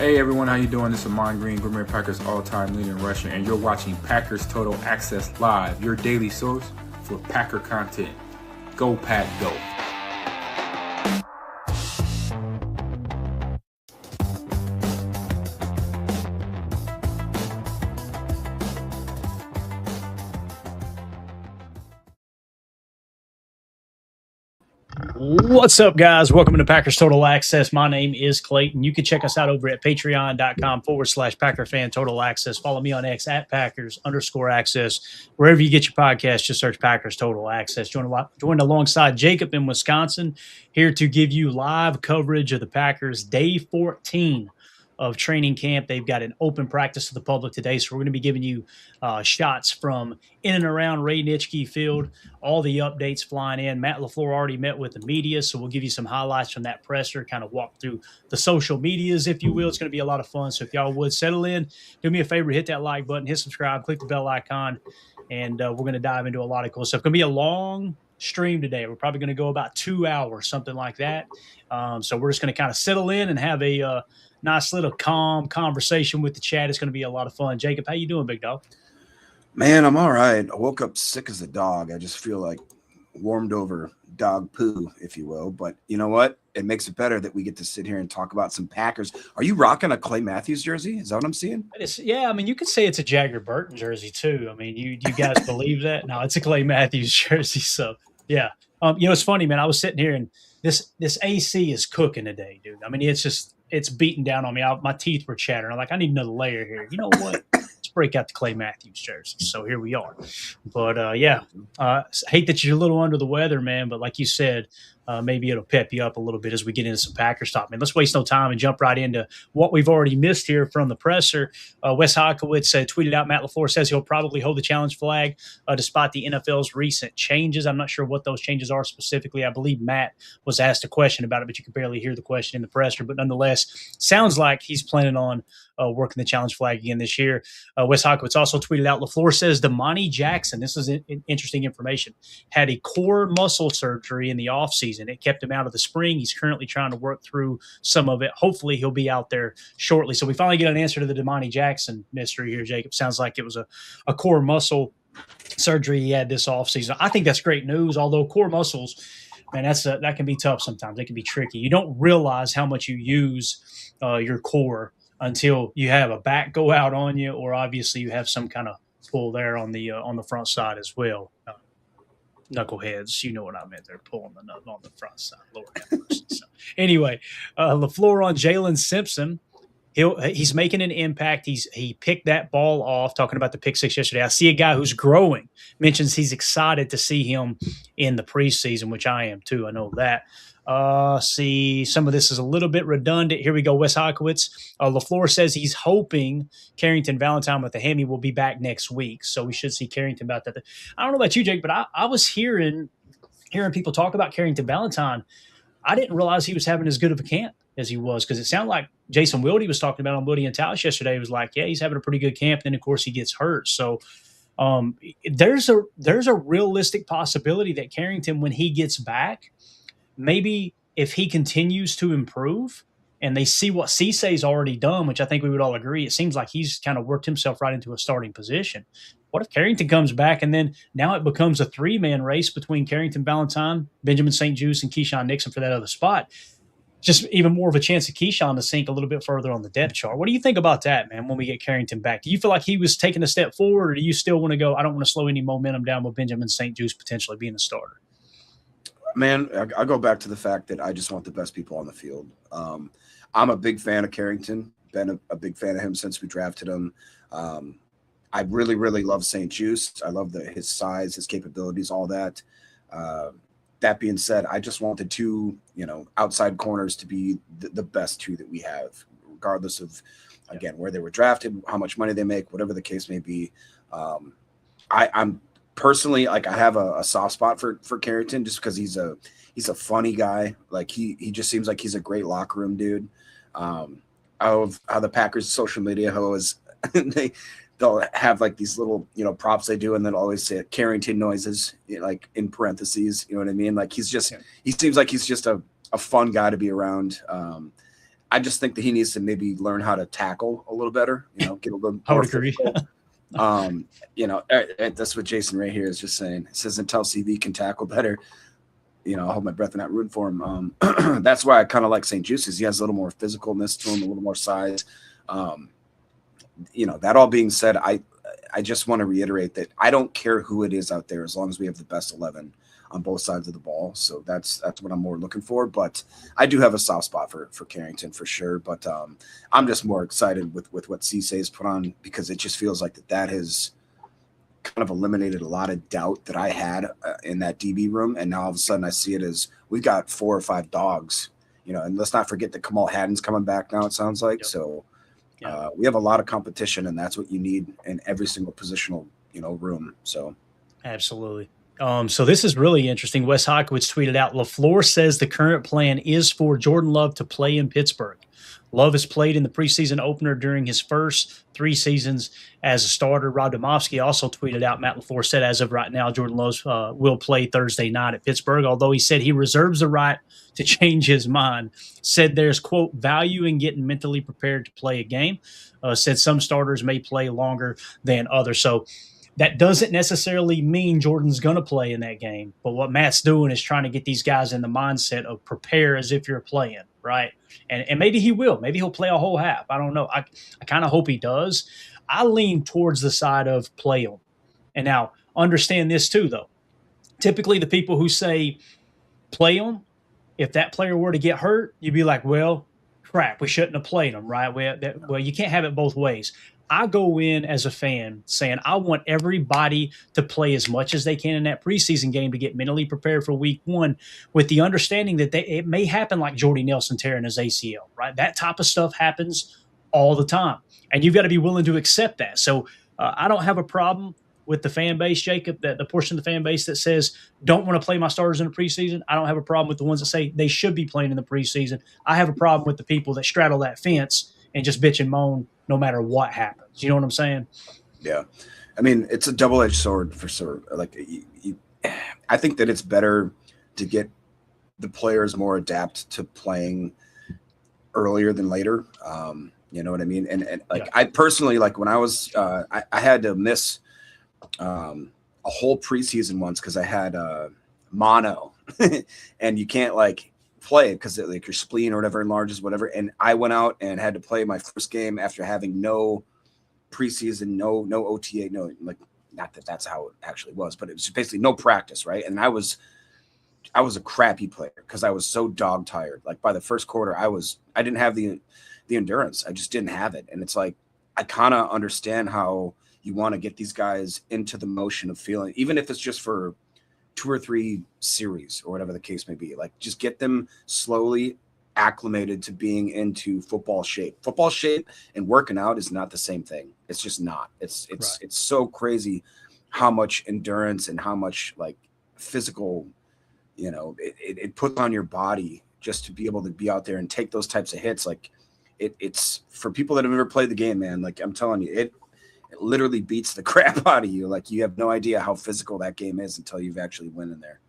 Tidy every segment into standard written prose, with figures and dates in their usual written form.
Hey everyone, how you doing? This is Amon Green, Green Bay Packers all-time leading rusher, and you're watching Packers Total Access Live, your daily source for Packer content. Go Pack, go! What's up, guys? Welcome to Packers Total Access. My name is Clayton. You can check us out over at patreon.com/Packer Fan Total Access. Follow me on X at Packers_access. Wherever you get your podcast, just search Packers Total Access. Joined alongside Jacob in Wisconsin, here to give you live coverage of the Packers Day 14 of training camp. They've got an open practice to the public today, so we're going to be giving you shots from in and around Ray Nitschke Field, all the updates flying in. Matt LaFleur already met with the media, so we'll give you some highlights from that presser, kind of walk through the social medias, if you will. It's going to be a lot of fun, so if y'all would settle in, do me a favor, hit that like button, hit subscribe, click the bell icon, and we're going to dive into a lot of cool stuff. It's going to be a long stream today. We're probably going to go about 2 hours, something like that. So we're just going to kind of settle in and have a nice little calm conversation with the chat. It's going to be a lot of fun. Jacob, how you doing, big dog? Man, I'm all right. I woke up sick as a dog. I just feel like warmed over dog poo, if you will. But you know what? It makes it better that we get to sit here and talk about some Packers. Are you rocking a Clay Matthews jersey? Is that what I'm seeing? Yeah, I mean, you could say it's a Jagger Burton jersey too. I mean, you guys believe that? No, it's a Clay Matthews jersey. So yeah. It's funny, man. I was sitting here and this AC is cooking today, dude. I mean, it's beating down on me. My teeth were chattering. I'm like, I need another layer here. You know what? Let's break out the Clay Matthews jersey. So here we are. But, hate that you're a little under the weather, man. But like you said, maybe it'll pep you up a little bit as we get into some Packers talk. Man, let's waste no time and jump right into what we've already missed here from the presser. Wes Hodkiewicz tweeted out, Matt LaFleur says he'll probably hold the challenge flag despite the NFL's recent changes. I'm not sure what those changes are specifically. I believe Matt was asked a question about it, but you could barely hear the question in the presser. But nonetheless, sounds like he's planning on working the challenge flag again this year. Wes Hodkiewicz also tweeted out, LaFleur says Damani Jackson, this is interesting information, had a core muscle surgery in the offseason. It kept him out of the spring. He's currently trying to work through some of it. Hopefully he'll be out there shortly. So we finally get an answer to the Damani Jackson mystery here, Jacob. Sounds like it was a core muscle surgery he had this offseason. I think that's great news, although core muscles, man, that can be tough sometimes. They can be tricky. You don't realize how much you use your core until you have a back go out on you, or obviously you have some kind of pull there on the front side as well. Knuckleheads, you know what I meant. They're pulling the nut on the front side. Lord have mercy. So, anyway, LaFleur on Jalen Simpson. He's making an impact. He picked that ball off, talking about the pick six yesterday. I see a guy who's growing, mentions he's excited to see him in the preseason, which I am too. I know that. See, some of this is a little bit redundant. Here we go. Wes Hodkiewicz. LaFleur says he's hoping Carrington Valentine with the hammy will be back next week. So we should see Carrington about that. I don't know about you, Jake, but I was hearing people talk about Carrington Valentine. I didn't realize he was having as good of a camp as he was, because it sounded like Jason Wilde was talking about on Woody and Tausch yesterday. He was like, yeah, he's having a pretty good camp. Then, of course, he gets hurt. So there's a realistic possibility that Carrington, when he gets back, maybe if he continues to improve and they see what Cisse's already done, which I think we would all agree, it seems like he's kind of worked himself right into a starting position. What if Carrington comes back and then now it becomes a three-man race between Carrington Valentine, Benjamin St-Juste, and Keyshawn Nixon for that other spot? Just even more of a chance of Keyshawn to sink a little bit further on the depth chart. What do you think about that, man, when we get Carrington back? Do you feel like he was taking a step forward, or do you still want to go, I don't want to slow any momentum down with Benjamin St-Juste potentially being a starter? Man, I go back to the fact that I just want the best people on the field. I'm a big fan of Carrington, been a big fan of him since we drafted him. I really, really love St-Juste. I love his size, his capabilities, all that. That being said, I just want the two, outside corners to be the best two that we have, regardless of, again, where they were drafted, how much money they make, whatever the case may be. I'm personally, like, I have a soft spot for Carrington just because he's a funny guy. Like, he just seems like he's a great locker room dude. How the Packers social media they'll have like these little props they do, and then always say Carrington noises, like in parentheses. You know what I mean? Like he seems like he's just a fun guy to be around. I just think that he needs to maybe learn how to tackle a little better, get a little more physical. That's what Jason Ray here is just saying. It says until CV can tackle better, I'll hold my breath and not rooting for him. That's why I kind of like St. Juice's. He has a little more physicalness to him, a little more size. That all being said, I just want to reiterate that I don't care who it is out there as long as we have the best 11 on both sides of the ball. So that's what I'm more looking for. But I do have a soft spot for Carrington for sure. But I'm just more excited with what Cisse has put on, because it just feels like that has kind of eliminated a lot of doubt that I had in that DB room. And now all of a sudden I see it as we've got 4 or 5 dogs, and let's not forget that Kamal Haddon's coming back now, it sounds like. Yep. So we have a lot of competition, and that's what you need in every single positional, room. So absolutely. So this is really interesting. Wes Hockowitz tweeted out, LaFleur says the current plan is for Jordan Love to play in Pittsburgh. Love has played in the preseason opener during his first 3 seasons as a starter. Rob Domofsky also tweeted out, Matt LaFleur said as of right now, Jordan Love will play Thursday night at Pittsburgh, although he said he reserves the right to change his mind. Said there's, quote, value in getting mentally prepared to play a game. Said some starters may play longer than others. So that doesn't necessarily mean Jordan's going to play in that game. But what Matt's doing is trying to get these guys in the mindset of prepare as if you're playing, right? And maybe he will. Maybe he'll play a whole half. I don't know. I kind of hope he does. I lean towards the side of play him. And now understand this too, though. Typically the people who say play him, if that player were to get hurt, you'd be like, well, crap, we shouldn't have played him, right? Well, you can't have it both ways. I go in as a fan saying I want everybody to play as much as they can in that preseason game to get mentally prepared for week 1, with the understanding that it may happen like Jordy Nelson tearing his ACL, right? That type of stuff happens all the time, and you've got to be willing to accept that. So I don't have a problem with the fan base, Jacob, the portion of the fan base that says don't want to play my starters in the preseason. I don't have a problem with the ones that say they should be playing in the preseason. I have a problem with the people that straddle that fence and just bitch and moan no matter what happens. You know what I'm saying? Yeah. I mean, it's a double-edged sword for sure. Like, I think that it's better to get the players more adapt to playing earlier than later. You know what I mean? And I personally, like when I was, I had to miss a whole preseason once because I had mono and you can't like play it because like your spleen or whatever enlarges, whatever. And I went out and had to play my first game after having no preseason, no OTA, no, like, not that that's how it actually was, but it was basically no practice, right? And I was a crappy player because I was so dog tired. Like by the first quarter, I didn't have the endurance. I just didn't have it. And it's like, I kind of understand how you want to get these guys into the motion of feeling, even if it's just for 2 or 3 series or whatever the case may be, like just get them slowly acclimated to being into football shape. Football shape and working out is not the same thing. It's just not. It's so crazy how much endurance and how much like physical, it puts on your body just to be able to be out there and take those types of hits. Like it's for people that have never played the game, man. Like I'm telling you, it literally beats the crap out of you. Like you have no idea how physical that game is until you've actually went in there.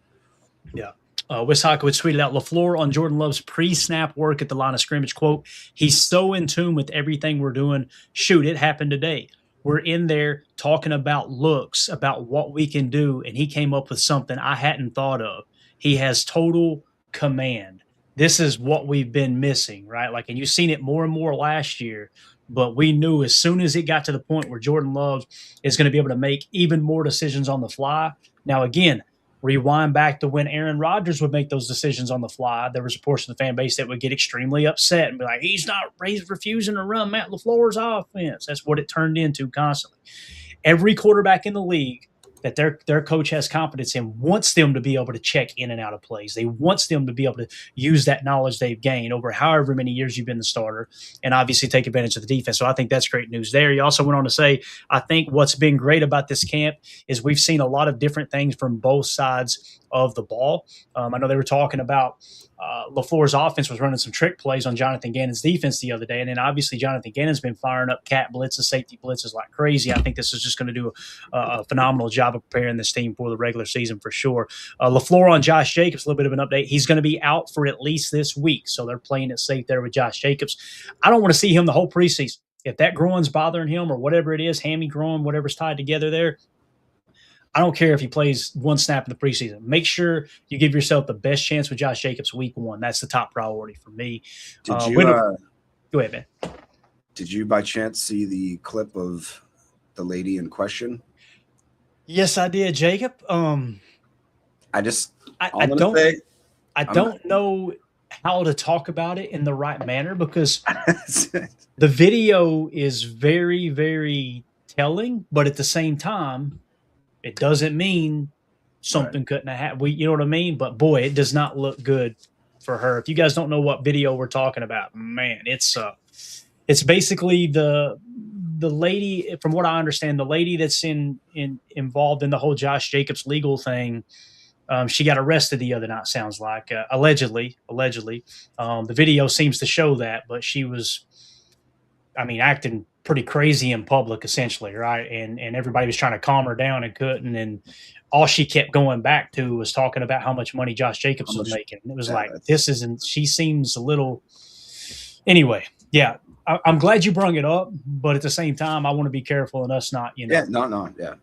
Yeah. Wes Hockowitz tweeted out LaFleur on Jordan Love's pre-snap work at the line of scrimmage, quote, he's so in tune with everything we're doing. Shoot, it happened today. We're in there talking about looks, about what we can do, and he came up with something I hadn't thought of. He has total command. This is what we've been missing, right? Like, and you've seen it more and more last year, but we knew as soon as it got to the point where Jordan Love is going to be able to make even more decisions on the fly. Now, again, rewind back to when Aaron Rodgers would make those decisions on the fly. There was a portion of the fan base that would get extremely upset and be like, he's refusing to run Matt LaFleur's offense. That's what it turned into constantly. Every quarterback in the league that their coach has confidence in wants them to be able to check in and out of plays. They wants them to be able to use that knowledge they've gained over however many years you've been the starter and obviously take advantage of the defense. So I think that's great news there. He also went on to say, I think what's been great about this camp is we've seen a lot of different things from both sides of the ball. I know they were talking about LaFleur's offense was running some trick plays on Jonathan Gannon's defense the other day. And then obviously Jonathan Gannon's been firing up cat blitzes, safety blitzes like crazy. I think this is just going to do a phenomenal job of preparing this team for the regular season for sure. LaFleur on Josh Jacobs, a little bit of an update. He's going to be out for at least this week. So they're playing it safe there with Josh Jacobs. I don't want to see him the whole preseason. If that groin's bothering him or whatever it is, hammy groin, whatever's tied together there, I don't care if he plays one snap in the preseason. Make sure you give yourself the best chance with Josh Jacobs week 1. That's the top priority for me. Go ahead, man. Did you by chance see the clip of the lady in question? Yes, I did, Jacob. I don't know how to talk about it in the right manner because the video is very, very telling, but at the same time, it doesn't mean something couldn't have happened. You know what I mean? But boy, it does not look good for her. If you guys don't know what video we're talking about, man, it's basically the lady, from what I understand, the lady that's involved in the whole Josh Jacobs legal thing. She got arrested the other night, sounds like, allegedly. The video seems to show that, but she was, acting pretty crazy in public, essentially, right? And everybody was trying to calm her down and couldn't. And all she kept going back to was talking about how much money Josh Jacobs was making. And it was she seems a little – anyway, yeah. I'm glad you brung it up, but at the same time, I want to be careful and us not,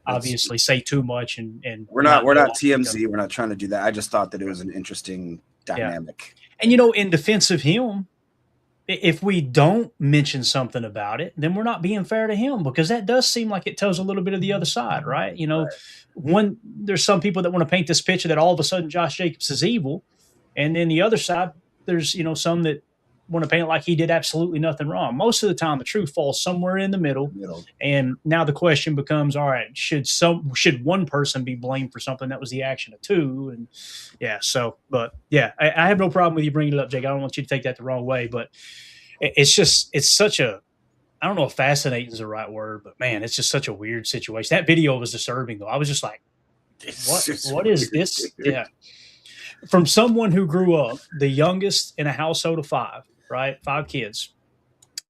obviously say too much. And we're not TMZ. We're not trying to do that. I just thought that it was an interesting dynamic. Yeah. And, in defense of him, if we don't mention something about it, then we're not being fair to him because that does seem like it tells a little bit of the other side, right? There's some people that want to paint this picture that all of a sudden Josh Jacobs is evil. And then the other side, there's, some that want to paint it like he did absolutely nothing wrong. Most of the time, the truth falls somewhere in the middle. And now the question becomes, all right, should one person be blamed for something that was the action of two? And I have no problem with you bringing it up, Jake. I don't want you to take that the wrong way, but it's such a, I don't know if fascinating is the right word, but man, it's just such a weird situation. That video was disturbing though. I was just like, what is this? Yeah. From someone who grew up the youngest in a household of 5, right? 5 kids.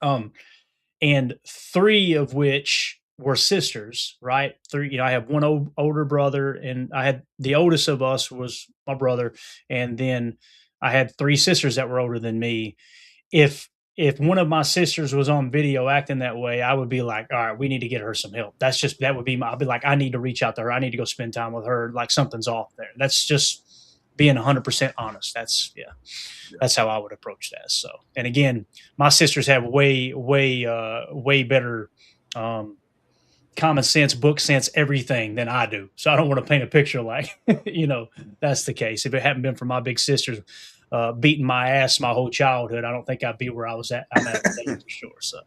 And 3 of which were sisters, right? 3, I have one older brother, and I had the oldest of us was my brother. And then I had 3 sisters that were older than me. If one of my sisters was on video acting that way, I would be like, all right, we need to get her some help. That would be I'd be like, I need to reach out to her. I need to go spend time with her. Like something's off there. That's just being 100% honest. That's how I would approach that. So, and again, my sisters have way better common sense, book sense, everything than I do. So I don't want to paint a picture like, that's the case. If it hadn't been for my big sisters beating my ass my whole childhood, I don't think I'd be where I'm at today for sure. So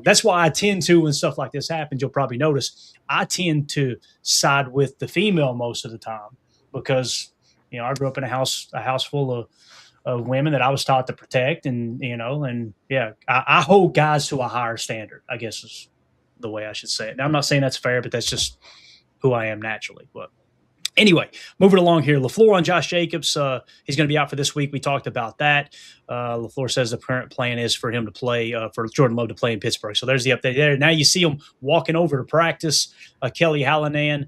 that's why I tend to, when stuff like this happens, you'll probably notice I tend to side with the female most of the time because I grew up in a house full of women that I was taught to protect, and I hold guys to a higher standard, I guess is the way I should say it. Now, I'm not saying that's fair, but that's just who I am naturally. But anyway, moving along here, LaFleur on Josh Jacobs. He's going to be out for this week. We talked about that. LaFleur says the current plan is for him to play, for Jordan Love to play in Pittsburgh. So there's the update there. Now you see him walking over to practice. Kelly Hallinan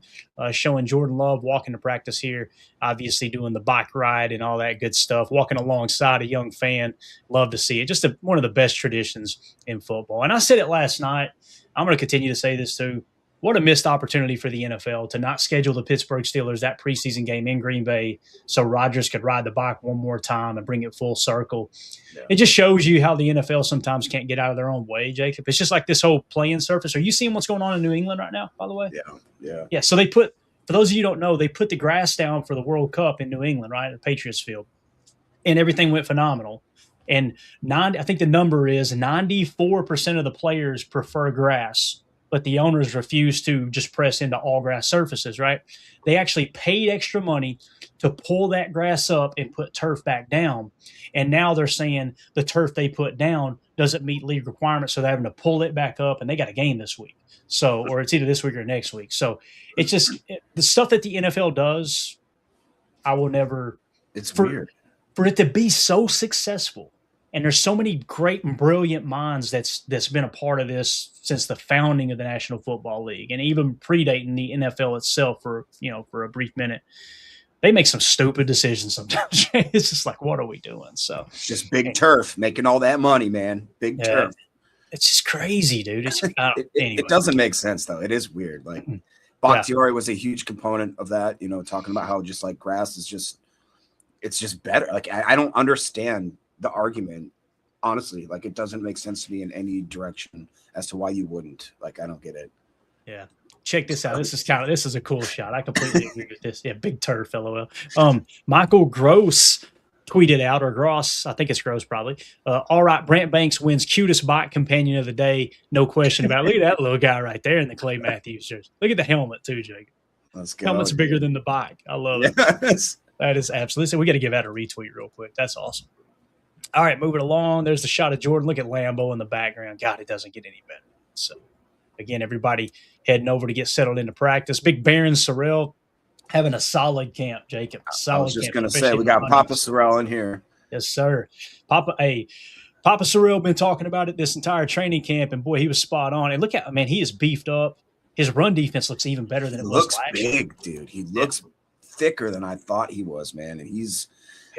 showing Jordan Love walking to practice here, obviously doing the bike ride and all that good stuff, walking alongside a young fan. Love to see it. Just one of the best traditions in football. And I said it last night. I'm going to continue to say this too. What a missed opportunity for the NFL to not schedule the Pittsburgh Steelers that preseason game in Green Bay so Rodgers could ride the bike one more time and bring it full circle. Yeah. It just shows you how the NFL sometimes can't get out of their own way, Jacob. It's just like this whole playing surface. Are you seeing what's going on in New England right now, by the way? Yeah. So for those of you who don't know, they put the grass down for the World Cup in New England, right, at Patriots Field, and everything went phenomenal. And I think the number is 94% of the players prefer grass, but the owners refuse to just press into all grass surfaces, right? They actually paid extra money to pull that grass up and put turf back down. And now they're saying the turf they put down doesn't meet league requirements, so they're having to pull it back up, and they got a game this week. So, or it's either this week or next week. So it's just the stuff that the NFL does, I will never – It's weird. for it to be so successful. And there's so many great and brilliant minds that's been a part of this since the founding of the National Football League, and even predating the NFL itself for a brief minute. They make some stupid decisions sometimes. It's just like, what are we doing? So it's just big turf making all that money, man. Big turf. It's just crazy, dude. It's anyway. It doesn't make sense though. It is weird. Like Bakhtiari was a huge component of that. Talking about how just like grass is just, it's just better. Like I don't understand the argument, honestly. Like it doesn't make sense to me in any direction as to why you wouldn't. Like I don't get it. Yeah. Check this out. This is a cool shot. I completely agree with this. Yeah, big turf, LOL. Michael Gross tweeted out, or Gross, I think it's Gross probably. All right, Brant Banks wins cutest bike companion of the day. No question about it. Look at that little guy right there in the Clay Matthews jersey. Look at the helmet too, Jacob. Let's go. Helmet's bigger than the bike. I love it. That is absolutely. So we got to give that a retweet real quick. That's awesome. All right, moving along. There's the shot of Jordan. Look at Lambeau in the background. God, it doesn't get any better. So, again, everybody heading over to get settled into practice. Big Barryn Sorrell having a solid camp, Jacob. Solid I was just camp, going to say, we got Papa Sorrell in here. Yes, sir. Papa Sorrell been talking about it this entire training camp, and boy, he was spot on. And look at, man, he is beefed up. His run defense looks even better than it was last year. He looks big, dude. He looks thicker than I thought he was, man. And he's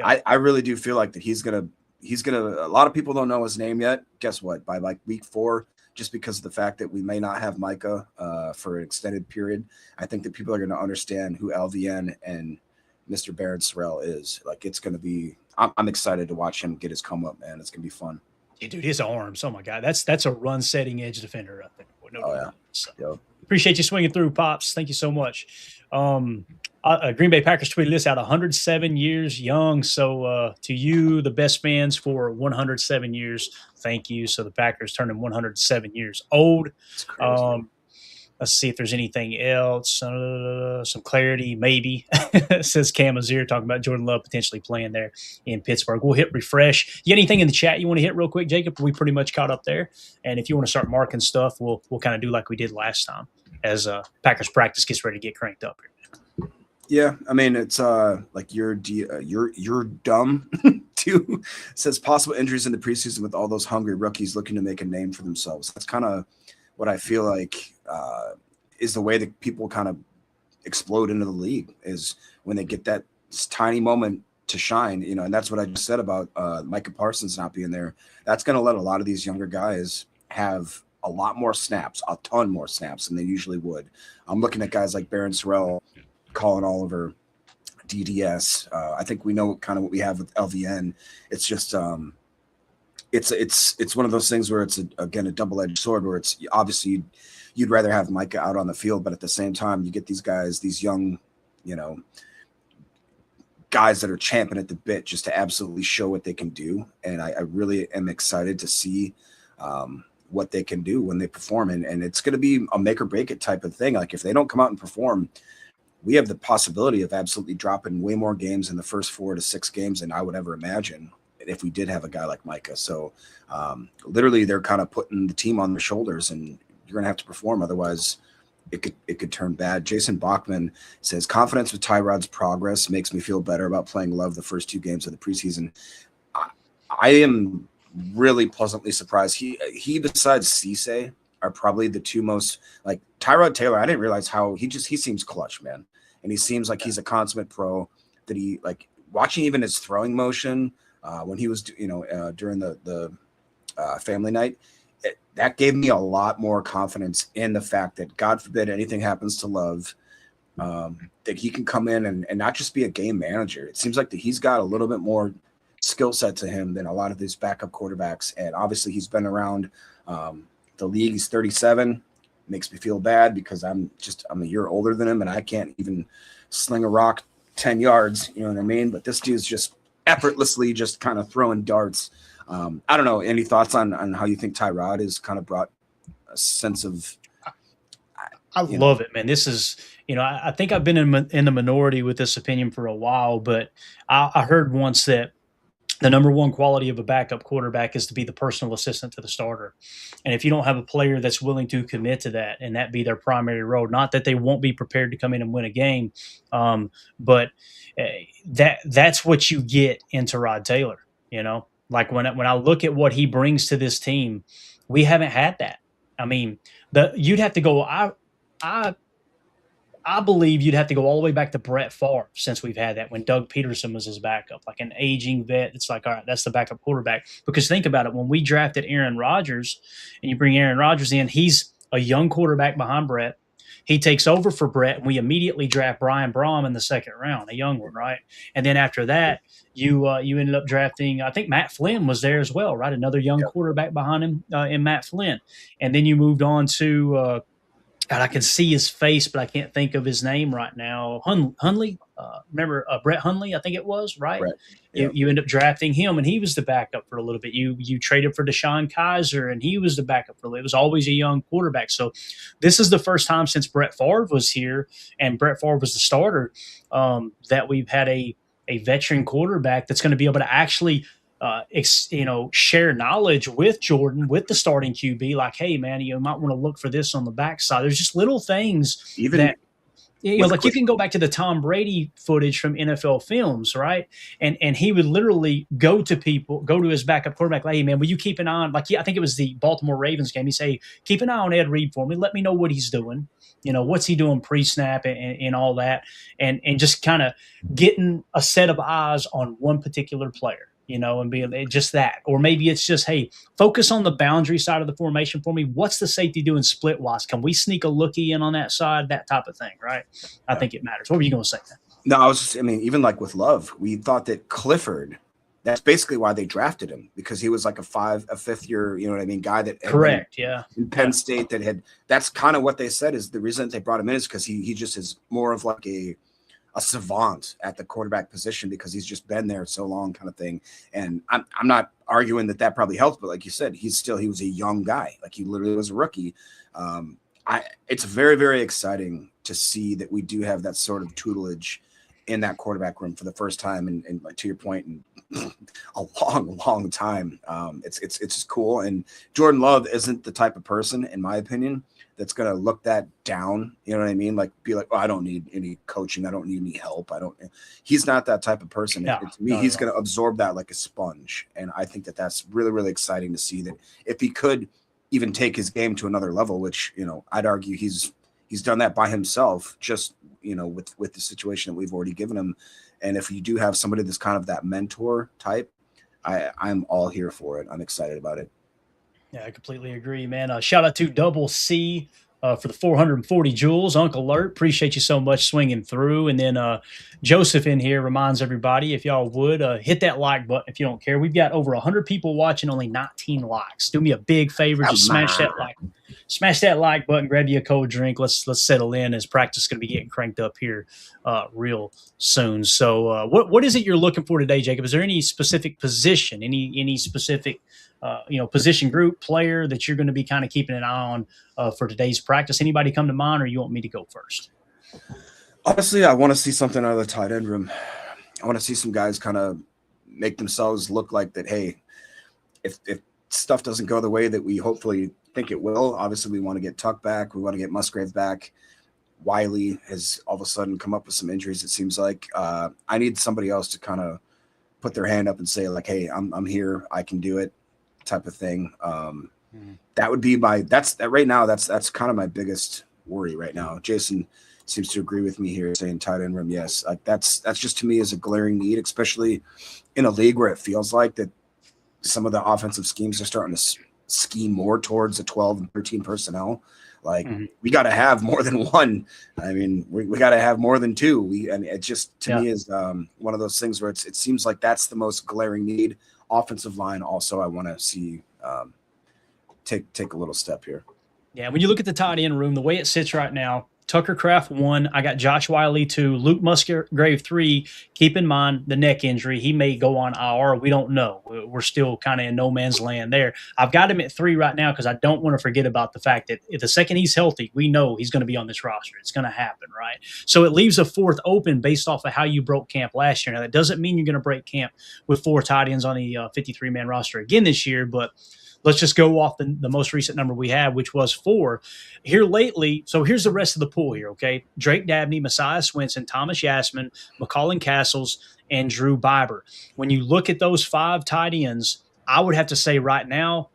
I really do feel like that he's gonna a lot of people don't know his name yet. Guess what? By like week 4, just because of the fact that we may not have Micah for an extended period, I think that people are going to understand who LVN and Mr. Barryn Sorrell is. Like it's going to be. I'm excited to watch him get his come up, man. It's going to be fun. Yeah, dude, his arms. Oh my God, that's a run setting edge defender. I think. No, So, appreciate you swinging through, Pops. Thank you so much. Green Bay Packers tweeted this out, 107 years young. So to you, the best fans for 107 years, thank you. So the Packers turning 107 years old. Let's see if there's anything else. Some clarity, maybe. Says Cam Azir talking about Jordan Love potentially playing there in Pittsburgh. We'll hit refresh. You got anything in the chat you want to hit real quick, Jacob? We pretty much caught up there. And if you want to start marking stuff, we'll kind of do like we did last time as Packers practice gets ready to get cranked up here. Yeah, I mean it's like you're dumb too. Says possible injuries in the preseason with all those hungry rookies looking to make a name for themselves. That's kind of what I feel like is the way that people kind of explode into the league is when they get that tiny moment to shine, and that's what I just said about Micah Parsons not being there. That's going to let a lot of these younger guys have a lot more snaps, a ton more snaps than they usually would. I'm looking at guys like Barryn Sorrell, Colin Oliver, DDS. I think we know kind of what we have with LVN. It's just it's one of those things where it's a double-edged sword where it's obviously you'd rather have Micah out on the field, but at the same time you get these guys, these young, guys that are champing at the bit just to absolutely show what they can do. And I really am excited to see what they can do when they perform. And it's going to be a make or break it type of thing. Like if they don't come out and perform, we have the possibility of absolutely dropping way more games in the first 4 to 6 games than I would ever imagine if we did have a guy like Micah. So literally they're kind of putting the team on their shoulders and you're going to have to perform. Otherwise it could turn bad. Jason Bachman says confidence with Tyrod's progress makes me feel better about playing Love the first 2 games of the preseason. I am really pleasantly surprised. He besides Cisse are probably the 2 most, like Tyrod Taylor. I didn't realize how he seems clutch, man. And he seems like he's a consummate pro. That he, like, watching even his throwing motion when he was, during the family night, that gave me a lot more confidence in the fact that, God forbid anything happens to Love, that he can come in and not just be a game manager. It seems like that he's got a little bit more skill set to him than a lot of these backup quarterbacks. And obviously he's been around the league. He's 37. Makes me feel bad because I'm a year older than him and I can't even sling a rock 10 yards. You know what I mean? But this dude's just effortlessly just kind of throwing darts. I don't know. Any thoughts on how you think Tyrod has kind of brought a sense of? I love it, man. This is, I think I've been in the minority with this opinion for a while, but I heard once that the number one quality of a backup quarterback is to be the personal assistant to the starter. And if you don't have a player that's willing to commit to that and that be their primary role, not that they won't be prepared to come in and win a game, but that's what you get in Tyrod Taylor. Like when I look at what he brings to this team, we haven't had that. I mean, you'd have to go. I believe you'd have to go all the way back to Brett Favre since we've had that, when Doug Peterson was his backup, like an aging vet. It's like, all right, that's the backup quarterback. Because think about it, when we drafted Aaron Rodgers and you bring Aaron Rodgers in, he's a young quarterback behind Brett. He takes over for Brett, and we immediately draft Brian Brom in the second round, a young one, right? And then after that, you ended up drafting, I think Matt Flynn was there as well, right? Another young quarterback behind him in Matt Flynn. And then you moved on to God, I can see his face, but I can't think of his name right now. Hundley, remember Brett Hundley? I think it was, right? Brett, yeah. You end up drafting him, and he was the backup for a little bit. You traded for Deshaun Kaiser, and he was the backup for a little bit. It was always a young quarterback. So this is the first time since Brett Favre was here, and Brett Favre was the starter, that we've had a veteran quarterback that's going to be able to actually share knowledge with Jordan, with the starting QB, like, hey, man, you might want to look for this on the backside. There's just little things that, like you can go back to the Tom Brady footage from NFL films, right? And he would literally go to his backup quarterback, like, hey, man, will you keep an eye on, I think it was the Baltimore Ravens game. He'd say, keep an eye on Ed Reed for me. Let me know what he's doing. What's he doing pre-snap and all that. And just kind of getting a set of eyes on one particular player. And being just that. Or maybe it's just, hey, focus on the boundary side of the formation for me. What's the safety doing split-wise? Can we sneak a lookie in on that side? That type of thing, right? I think it matters. What were you going to say, man? No, even like with Love, we thought that Clifford, that's basically why they drafted him, because he was like a fifth year, guy that correct, yeah, in Penn State that's kind of what they said is the reason that they brought him in is because he just is more of like a savant at the quarterback position because he's just been there so long, kind of thing. And I'm not arguing that probably helped, but like you said, he was a young guy. Like he literally was a rookie. It's very, very exciting to see that we do have that sort of tutelage in that quarterback room for the first time. And to your point, in a long, long time. It's just cool. And Jordan Love isn't the type of person, in my opinion, that's going to look that down. You know what I mean? Like be like, oh, I don't need any coaching. I don't need any help. He's not that type of person. No, to me, he's going to absorb that like a sponge. And I think that's really, really exciting to see that if he could even take his game to another level, which, I'd argue he's done that by himself, just, with the situation that we've already given him. And if you do have somebody that's kind of that mentor type, I'm all here for it. I'm excited about it. Yeah, I completely agree, man. Shout out to Double C for the 440 joules. Uncle Alert, appreciate you so much swinging through. And then Joseph in here reminds everybody, if y'all would, hit that like button if you don't care. We've got over 100 people watching, only 19 likes. Do me a big favor, just smash that like button, grab you a cold drink. Let's settle in, as practice is going to be getting cranked up here real soon. So what is it you're looking for today, Jacob? Is there any specific position, any specific position group, player that you're going to be kind of keeping an eye on for today's practice? Anybody come to mind, or you want me to go first? Honestly, I want to see something out of the tight end room. I want to see some guys kind of make themselves look like that. Hey, if stuff doesn't go the way that we hopefully think it will, obviously we want to get Tuck back. We want to get Musgrave back. Wiley has all of a sudden come up with some injuries. It seems like I need somebody else to kind of put their hand up and say like, hey, I'm here. I can do it, type of thing. That would be that's right now. That's kind of my biggest worry right now. Jason seems to agree with me here, saying tight end room. Yes. Like that's just to me is a glaring need, especially in a league where it feels like that some of the offensive schemes are starting to scheme more towards the 12 and 13 personnel. Like we got to have more than one. I mean, we got to have more than two. And it just, to me is one of those things where it seems like that's the most glaring need. Offensive line. Also, I want to see take a little step here. Yeah. When you look at the tight end room, the way it sits right now, Tucker Kraft 1. I got Josh Wiley 2. Luke Musgrave 3. Keep in mind the neck injury. He may go on IR. We don't know. We're still kind of in no man's land there. I've got him at 3 right now because I don't want to forget about the fact that if the second he's healthy, we know he's going to be on this roster. It's going to happen, right? So it leaves a 4th open based off of how you broke camp last year. Now, that doesn't mean you're going to break camp with 4 tight ends on the 53-man roster again this year, but let's just go off the most recent number we had, which was 4 here lately. So here's the rest of the pool here, okay? Drake Dabney, Messiah Swinson, Thomas Yasmin, McCullen Castles, and Drew Biber. When you look at those 5 tight ends, I would have to say right now,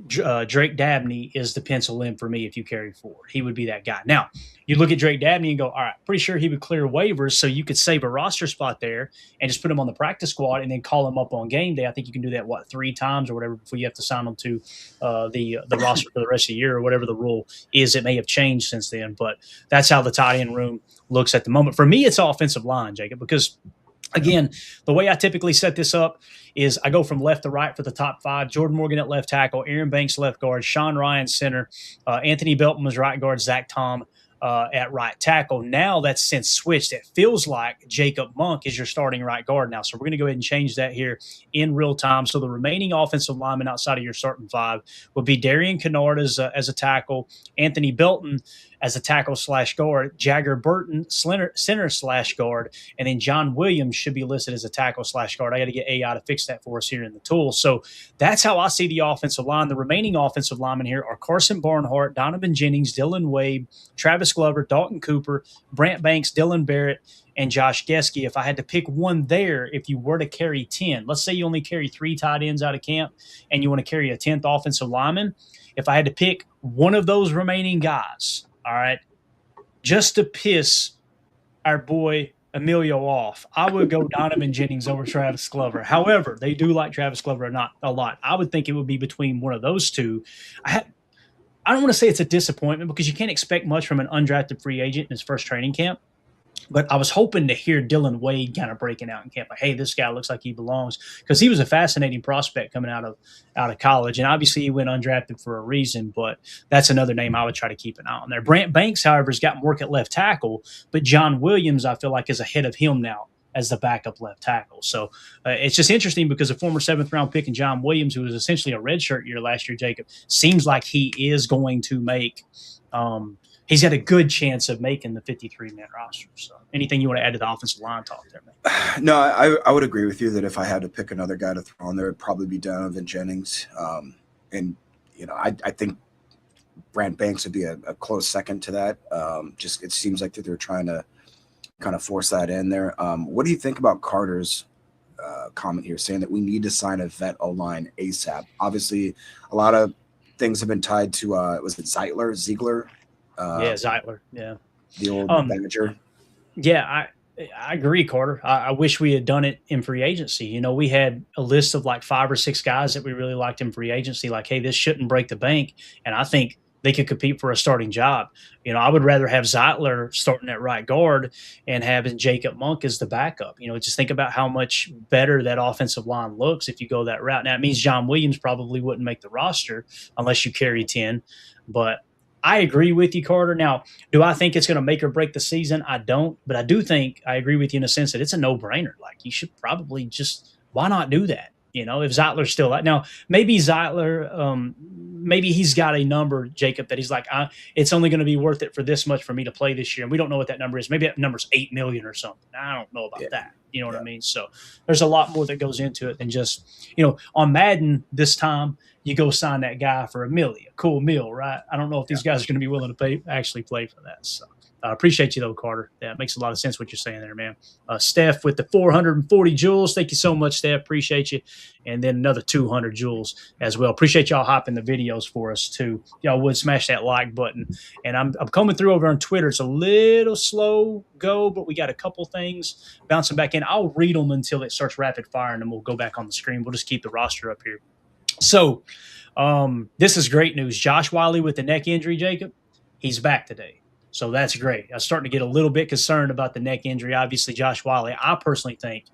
Drake Dabney is the pencil in for me if you carry forward. He would be that guy. Now, you look at Drake Dabney and go, all right, pretty sure he would clear waivers, so you could save a roster spot there and just put him on the practice squad and then call him up on game day. I think you can do that, 3 times or whatever before you have to sign him to the roster for the rest of the year or whatever the rule is. It may have changed since then, but that's how the tight end room looks at the moment. For me, it's offensive line, Jacob, because – again, the way I typically set this up is I go from left to right for the top 5. Jordan Morgan at left tackle, Aaron Banks left guard, Sean Ryan center, Anthony Belton was right guard, Zach Tom at right tackle. Now that's since switched. It feels like Jacob Monk is your starting right guard now. So we're going to go ahead and change that here in real time. So the remaining offensive linemen outside of your starting 5 will be Darian Kennard as a tackle, Anthony Belton as a tackle/guard, Jagger Burton, center/guard, and then John Williams should be listed as a tackle/guard. I got to get AI to fix that for us here in the tool. So that's how I see the offensive line. The remaining offensive linemen here are Carson Barnhart, Donovan Jennings, Dylan Wade, Travis Glover, Dalton Cooper, Brant Banks, Dylan Barrett, and Josh Geske. If I had to pick one there, if you were to carry 10, let's say you only carry 3 tight ends out of camp and you want to carry a 10th offensive lineman, if I had to pick one of those remaining guys, all right, just to piss our boy Emilio off, I would go Donovan Jennings over Travis Glover. However, they do like Travis Glover not a lot. I would think it would be between one of those two. I don't want to say it's a disappointment because you can't expect much from an undrafted free agent in his first training camp. But I was hoping to hear Dylan Wade kind of breaking out in camp. Like, hey, this guy looks like he belongs, because he was a fascinating prospect coming out of college. And obviously he went undrafted for a reason, but that's another name I would try to keep an eye on there. Brant Banks, however, has gotten work at left tackle, but John Williams, I feel like, is ahead of him now as the backup left tackle. So it's just interesting because a former 7th-round pick in John Williams, who was essentially a redshirt year last year, Jacob, seems like he is going to make he's got a good chance of making the 53-man roster. So anything you want to add to the offensive line talk there, man? No, I would agree with you that if I had to pick another guy to throw on there, it'd probably be Donovan Jennings. And, you know, I think Brant Banks would be a close second to that. Just it seems like that they're trying to kind of force that in there. What do you think about Carter's comment here saying that we need to sign a vet O-line ASAP? Obviously, a lot of things have been tied to, was it Ziegler? Yeah, Zeitler. Yeah, the old manager. Yeah, I agree, Carter. I wish we had done it in free agency. You know, we had a list of like 5 or 6 guys that we really liked in free agency. Like, hey, this shouldn't break the bank, and I think they could compete for a starting job. You know, I would rather have Zeitler starting at right guard and having Jacob Monk as the backup. You know, just think about how much better that offensive line looks if you go that route. Now, it means John Williams probably wouldn't make the roster unless you carry 10, but I agree with you, Carter. Now, do I think it's going to make or break the season? I don't, but I do think I agree with you in a sense that it's a no-brainer. Like, you should probably just – why not do that? You know, if Zeitler's still – now, maybe Zeitler maybe he's got a number, Jacob, that he's like, it's only going to be worth it for this much for me to play this year. And we don't know what that number is. Maybe that number's $8 million or something. I don't know about that. You know what I mean? So there's a lot more that goes into it than just, you know, on Madden this time, you go sign that guy for $1 million, a cool meal, right? I don't know if these guys are going to be willing to actually play for that. So I appreciate you, though, Carter. That makes a lot of sense what you're saying there, man. Steph with the 440 joules. Thank you so much, Steph. Appreciate you. And then another 200 joules as well. Appreciate y'all hopping the videos for us, too. Y'all would smash that like button. And I'm coming through over on Twitter. It's a little slow go, but we got a couple things bouncing back in. I'll read them until it starts rapid fire, and then we'll go back on the screen. We'll just keep the roster up here. So this is great news. Josh Wiley with the neck injury, Jacob, he's back today. So that's great. I was starting to get a little bit concerned about the neck injury. Obviously, Josh Wiley, I personally think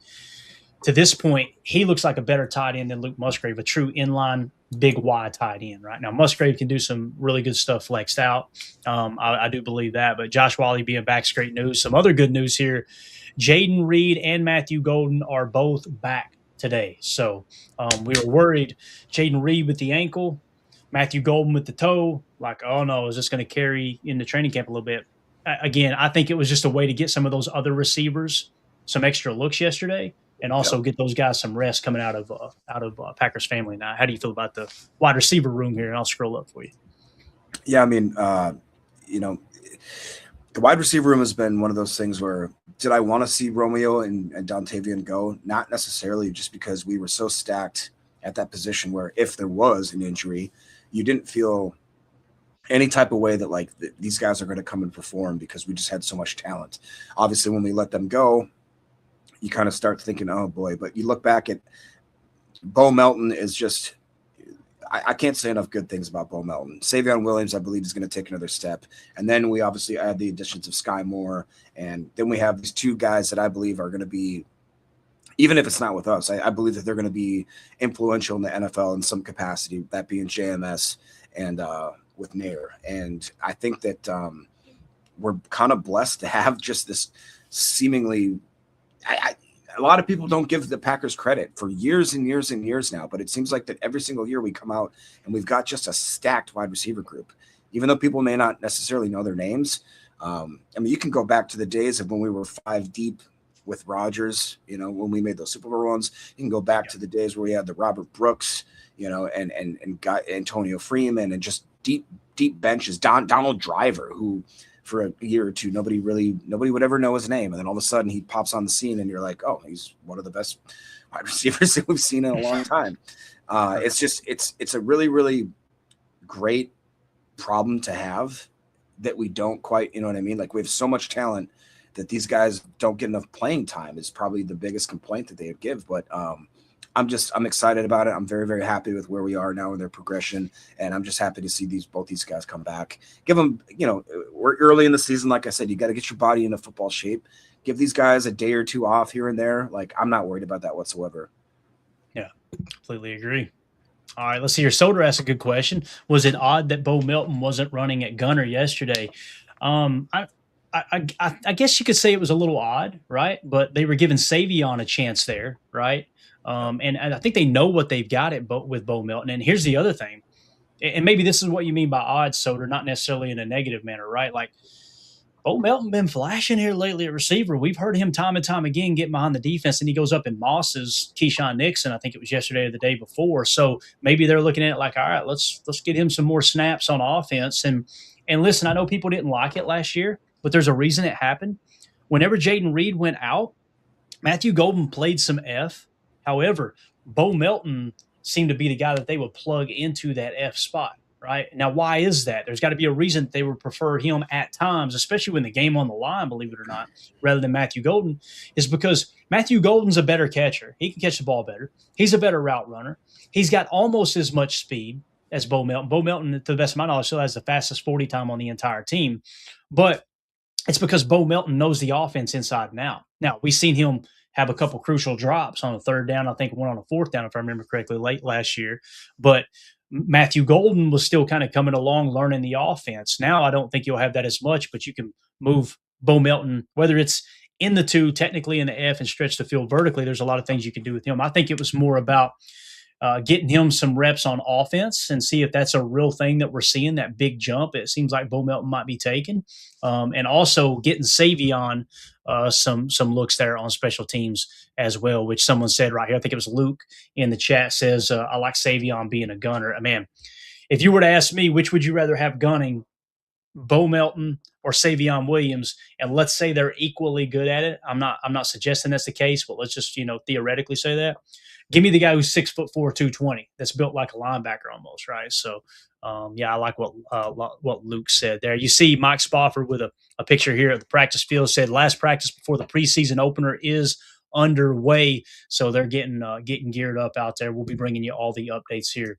to this point, he looks like a better tight end than Luke Musgrave, a true inline big Y tight end right now. Musgrave can do some really good stuff flexed out. I do believe that. But Josh Whalley being back's great news. Some other good news here. Jaden Reed and Matthew Golden are both back today. So we were worried. Jaden Reed with the ankle, Matthew Golden with the toe. Like, oh no, is this going to carry into training camp a little bit? Again, I think it was just a way to get some of those other receivers some extra looks yesterday, and also get those guys some rest coming out of Packers family. Now, how do you feel about the wide receiver room here? And I'll scroll up for you. Yeah, I mean, you know, the wide receiver room has been one of those things where did I want to see Romeo and Dontavian go? Not necessarily, just because we were so stacked at that position where if there was an injury, you didn't feel any type of way that like these guys are going to come and perform because we just had so much talent. Obviously, when we let them go, you kind of start thinking, oh boy, but you look back at Bo Melton is just, I can't say enough good things about Bo Melton. Savion Williams, I believe, is going to take another step. And then we obviously add the additions of Sky Moore. And then we have these two guys that I believe are going to be, even if it's not with us, I believe that they're going to be influential in the NFL in some capacity, that being JMS and with Nair. And I think that we're kind of blessed to have just this seemingly a lot of people don't give the Packers credit for years and years and years now, but it seems like that every single year we come out and we've got just a stacked wide receiver group, even though people may not necessarily know their names. I mean, you can go back to the days of when we were 5 deep with Rodgers, you know, when we made those Super Bowl runs. You can go back to the days where we had the Robert Brooks, you know, and got Antonio Freeman and just deep benches. Donald Driver, who for a year or two, nobody would ever know his name. And then all of a sudden he pops on the scene and you're like, oh, he's one of the best wide receivers that we've seen in a long time. It's a really, really great problem to have that we don't quite, you know what I mean? Like we have so much talent that these guys don't get enough playing time is probably the biggest complaint that they would give. But I'm excited about it. I'm very, very happy with where we are now in their progression. And I'm just happy to see both these guys come back. Give them, you know, we're early in the season. Like I said, you got to get your body into football shape. Give these guys a day or two off here and there. Like, I'm not worried about that whatsoever. Yeah, completely agree. All right, let's see here. Soder asked a good question. Was it odd that Bo Melton wasn't running at gunner yesterday? I guess you could say it was a little odd, right? But they were giving Savion a chance there, right? And I think they know what they've got with Bo Melton. And here's the other thing, and maybe this is what you mean by odd, Soder, not necessarily in a negative manner, right? Like Bo Melton been flashing here lately at receiver. We've heard him time and time again get behind the defense, and he goes up and mosses Keyshawn Nixon. I think it was yesterday or the day before. So maybe they're looking at it like, all right, let's get him some more snaps on offense. And listen, I know people didn't like it last year, but there's a reason it happened. Whenever Jaden Reed went out, Matthew Golden played some F. However, Bo Melton seemed to be the guy that they would plug into that F spot, right? Now, why is that? There's got to be a reason that they would prefer him at times, especially when the game on the line, believe it or not, rather than Matthew Golden, is because Matthew Golden's a better catcher. He can catch the ball better. He's a better route runner. He's got almost as much speed as Bo Melton. Bo Melton, to the best of my knowledge, still has the fastest 40 time on the entire team. But it's because Bo Melton knows the offense inside and out. Now, we've seen him have a couple crucial drops on a 3rd down. I think one on a 4th down, if I remember correctly, late last year. But Matthew Golden was still kind of coming along, learning the offense. Now I don't think you'll have that as much, but you can move Bo Melton, whether it's in the 2, technically in the F, and stretch the field vertically. There's a lot of things you can do with him. I think it was more about getting him some reps on offense and see if that's a real thing that we're seeing, that big jump it seems like Bo Melton might be taking. And also getting Savion some looks there on special teams as well, which someone said right here, I think it was Luke in the chat, says, I like Savion being a gunner. Man, if you were to ask me, which would you rather have gunning, Bo Melton or Savion Williams, and let's say they're equally good at it. I'm not suggesting that's the case, but let's just, theoretically say that. Give me the guy who's 6'4", 220. That's built like a linebacker almost, right? So, I like what Luke said there. You see Mike Spofford with a picture here at the practice field, said last practice before the preseason opener is underway. So they're getting geared up out there. We'll be bringing you all the updates here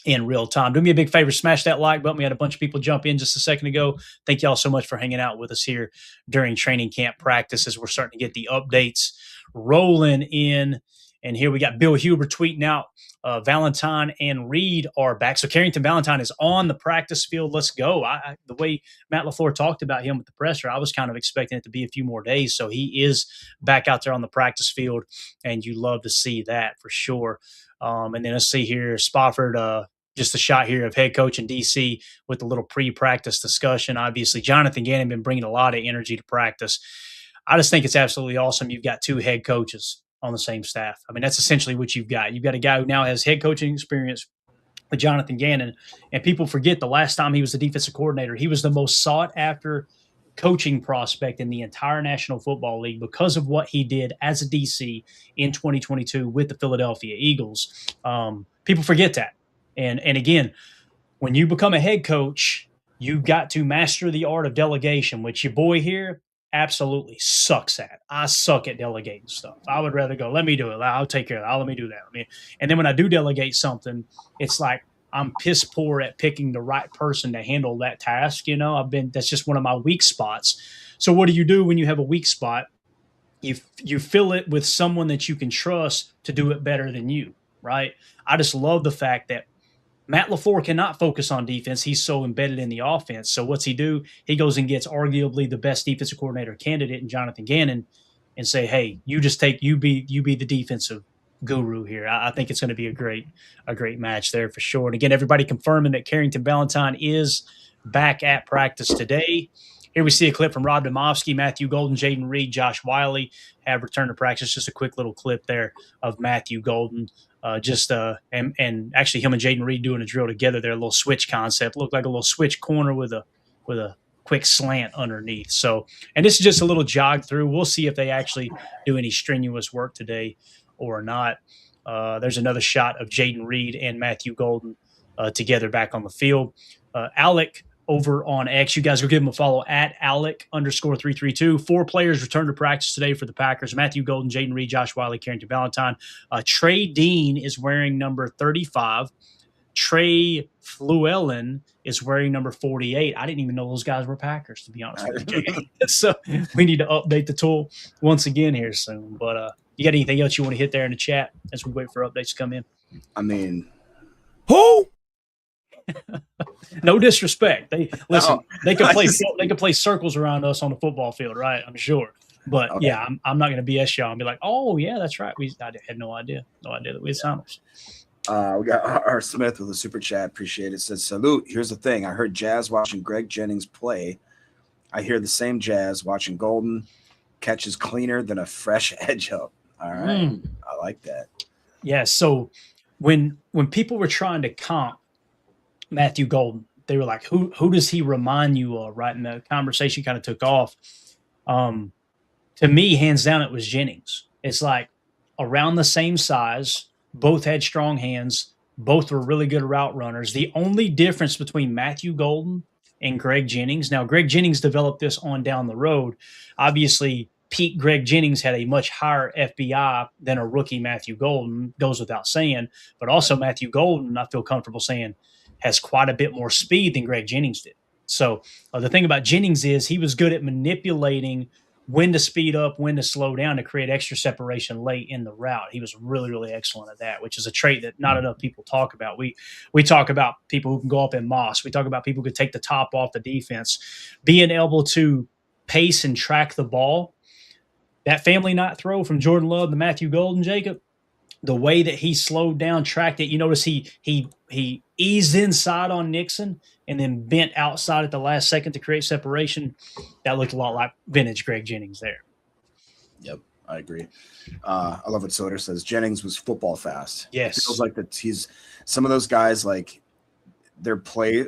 in real time. Do me a big favor, smash that like button. We had a bunch of people jump in just a second ago. Thank you all so much for hanging out with us here during training camp practices. We're starting to get the updates rolling in And here we got Bill Huber tweeting out Valentine and Reed are back. So Carrington Valentine is on the practice field. Let's go. The way Matt LaFleur talked about him with the presser, I was kind of expecting it to be a few more days. So he is back out there on the practice field, and you love to see that for sure. And then let's see here, Spofford, just a shot here of head coach and DC with a little pre-practice discussion. Obviously, Jonathan Gannon been bringing a lot of energy to practice. I just think it's absolutely awesome. You've got two head coaches on the same staff. I mean, that's essentially what you've got. You've got a guy who now has head coaching experience with Jonathan Gannon, and people forget the last time he was the defensive coordinator, he was the most sought-after coaching prospect in the entire National Football League because of what he did as a DC in 2022 with the Philadelphia Eagles. People forget that. And again, when you become a head coach, you've got to master the art of delegation, which your boy here absolutely sucks at. I suck at delegating stuff. I would rather go, let me do it. I'll take care of that. Let me do that. And then when I do delegate something, it's like I'm piss poor at picking the right person to handle that task. That's just one of my weak spots. So what do you do when you have a weak spot? You fill it with someone that you can trust to do it better than you, right? I just love the fact that Matt LaFleur cannot focus on defense. He's so embedded in the offense. So what's he do? He goes and gets arguably the best defensive coordinator candidate in Jonathan Gannon and say, hey, you be the defensive guru here. I think it's going to be a great match there for sure. And again, everybody confirming that Carrington Valentine is back at practice today. Here we see a clip from Rob Demovsky, Matthew Golden, Jaden Reed, Josh Wiley have returned to practice. Just a quick little clip there of Matthew Golden. And actually him and Jaden Reed doing a drill together there, a little switch concept. Looked like a little switch corner with a quick slant underneath. So, and this is just a little jog through. We'll see if they actually do any strenuous work today or not. There's another shot of Jaden Reed and Matthew Golden together back on the field. Alec over on X. You guys go give him a follow at Alec_332. 4 players returned to practice today for the Packers. Matthew Golden, Jaden Reed, Josh Wiley, Carrington Valentine. Trey Dean is wearing number 35. Trey Fluellen is wearing number 48. I didn't even know those guys were Packers, to be honest with you. So we need to update the tool once again here soon. But you got anything else you want to hit there in the chat as we wait for updates to come in? I mean, who? No disrespect. They can play circles around us on the football field, right? I'm sure. But okay. Yeah, I'm not going to BS y'all and be like, oh yeah, that's right. I had no idea that we had signers. We got R. Smith with a super chat. Appreciate it. Says, salute. Here's the thing. I heard Jazz watching Greg Jennings play. I hear the same Jazz watching Golden. Catches cleaner than a fresh edge up. All right. I like that. Yeah. So when people were trying to comp Matthew Golden, they were like, who does he remind you of, right? And the conversation kind of took off. To me, hands down, it was Jennings. It's like around the same size, both had strong hands, both were really good route runners. The only difference between Matthew Golden and Greg Jennings, now Greg Jennings developed this on down the road. Obviously, Pete Greg Jennings had a much higher FBI than a rookie Matthew Golden, goes without saying. But also Matthew Golden, I feel comfortable saying, has quite a bit more speed than Greg Jennings did. So the thing about Jennings is he was good at manipulating when to speed up, when to slow down to create extra separation late in the route. He was really, really excellent at that, which is a trait that not enough people talk about. We talk about people who can go up in moss. We talk about people who could take the top off the defense. Being able to pace and track the ball, that family knot throw from Jordan Love to Matthew Golden, Jacob, the way that he slowed down, tracked it, you notice he eased inside on Nixon and then bent outside at the last second to create separation. That looked a lot like vintage Greg Jennings there. Yep, I agree. I love what Soder says. Jennings was football fast. Yes. It feels like that he's some of those guys, like their play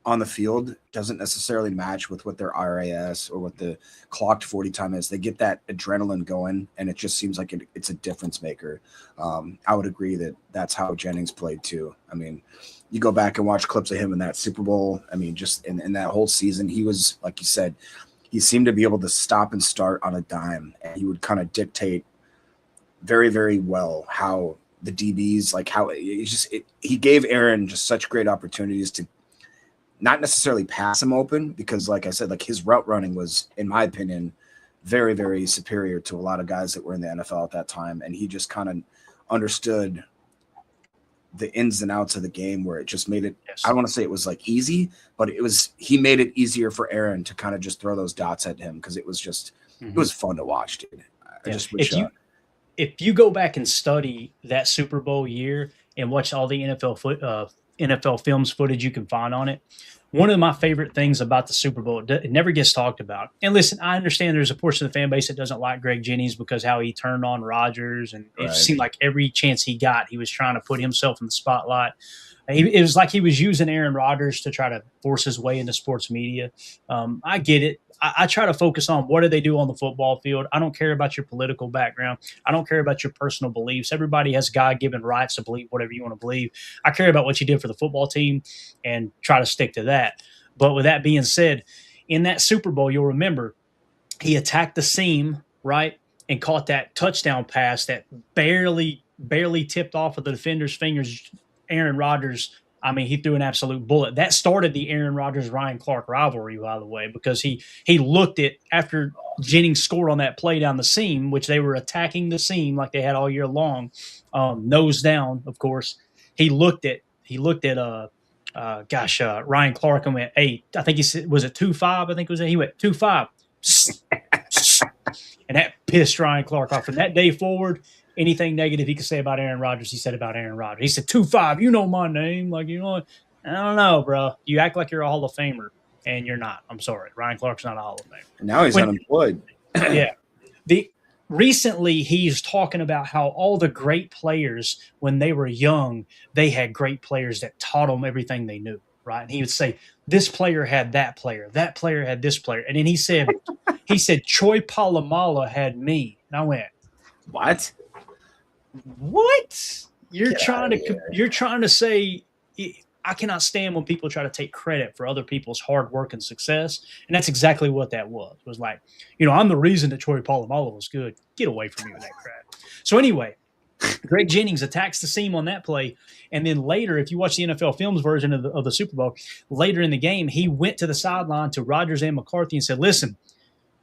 on the field doesn't necessarily match with what their RAS or what the clocked 40 time is. They get that adrenaline going, and it just seems like it's a difference maker. I would agree that that's how Jennings played too. I mean, you go back and watch clips of him in that Super Bowl. I mean, just in that whole season, he was, like you said, he seemed to be able to stop and start on a dime, and he would kind of dictate very, very well how the DBs, like how he gave Aaron just such great opportunities to not necessarily pass him open, because like I said, like his route running was, in my opinion, very, very superior to a lot of guys that were in the NFL at that time. And he just kind of understood the ins and outs of the game, where it just made it, Yes. I don't want to say it was like easy, but he made it easier for Aaron to kind of just throw those dots at him, because it was just, it was fun to watch, dude. I just wish, if you go back and study that Super Bowl year and watch all the NFL films footage you can find on it, one of my favorite things about the Super Bowl, it never gets talked about. And listen, I understand there's a portion of the fan base that doesn't like Greg Jennings because how he turned on Rodgers, and it seemed like every chance he got, he was trying to put himself in the spotlight. It was like he was using Aaron Rodgers to try to force his way into sports media. I get it. I try to focus on what do they do on the football field. I don't care about your political background. I don't care about your personal beliefs. Everybody has God-given rights to believe whatever you want to believe. I care about what you did for the football team and try to stick to that. But with that being said, in that Super Bowl, you'll remember he attacked the seam, right, and caught that touchdown pass that barely tipped off of the defender's fingers. Aaron Rodgers, I mean, he threw an absolute bullet. That started the Aaron Rodgers-Ryan Clark rivalry, by the way, because he looked at, after Jennings scored on that play down the seam, which they were attacking the seam like they had all year long, nose down, of course. He looked at Ryan Clark and went, hey, I think he said, was it 2-5? I think it was, he went 2-5. And that pissed Ryan Clark off. From that day forward, anything negative he could say about Aaron Rodgers, he said about Aaron Rodgers. He said, 2-5, you know my name. Like, you know, I don't know, bro. You act like you're a Hall of Famer, and you're not. I'm sorry. Ryan Clark's not a Hall of Famer. Now he's unemployed. Yeah. Recently, he's talking about how all the great players, when they were young, they had great players that taught them everything they knew, right? And he would say, this player had that player had this player. And then he said, Troy Polamalu had me. And I went, What? You're trying to say, I cannot stand when people try to take credit for other people's hard work and success. And that's exactly what that was. It was like, you know, I'm the reason that Troy Polamalu was good. Get away from me with that crap. So anyway, Greg Jennings attacks the seam on that play. And then later, if you watch the NFL Films version of the Super Bowl, later in the game, he went to the sideline to Rodgers and McCarthy and said, listen,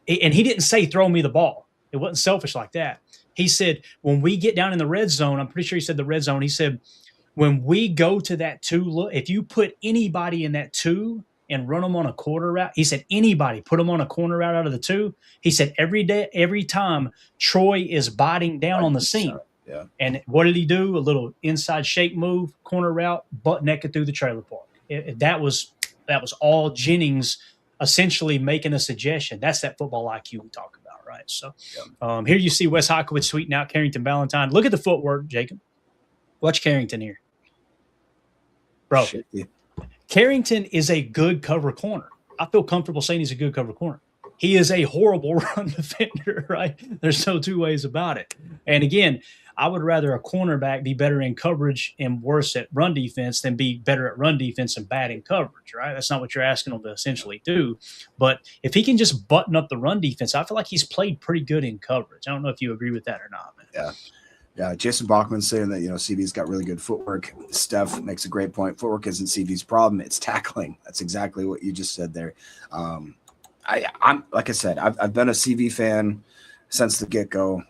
and he didn't say, throw me the ball. It wasn't selfish like that. He said, when we get down in the red zone, I'm pretty sure he said the red zone. He said, when we go to that 2 look, if you put anybody in that 2 and run them on a quarter route, he said, anybody, put them on a corner route out of the 2. He said, every time Troy is biting down on the seam. Yeah. And what did he do? A little inside shake move, corner route, butt naked through the trailer park. That was all Jennings essentially making a suggestion. That's that football IQ we talk about, right? So here you see Wes Hawkowitz tweeting out Carrington Valentine. Look at the footwork, Jacob. Watch Carrington here. Bro, Carrington is a good cover corner. I feel comfortable saying he's a good cover corner. He is a horrible run defender, right? There's no two ways about it. And again, I would rather a cornerback be better in coverage and worse at run defense than be better at run defense and bad in coverage, right? That's not what you're asking him to essentially do. But if he can just button up the run defense, I feel like he's played pretty good in coverage. I don't know if you agree with that or not, man. Yeah. Yeah, Jason Bachman's saying that, you know, CV's got really good footwork. Steph makes a great point. Footwork isn't CV's problem. It's tackling. That's exactly what you just said there. I'm like I said, I've been a CV fan since the get-go.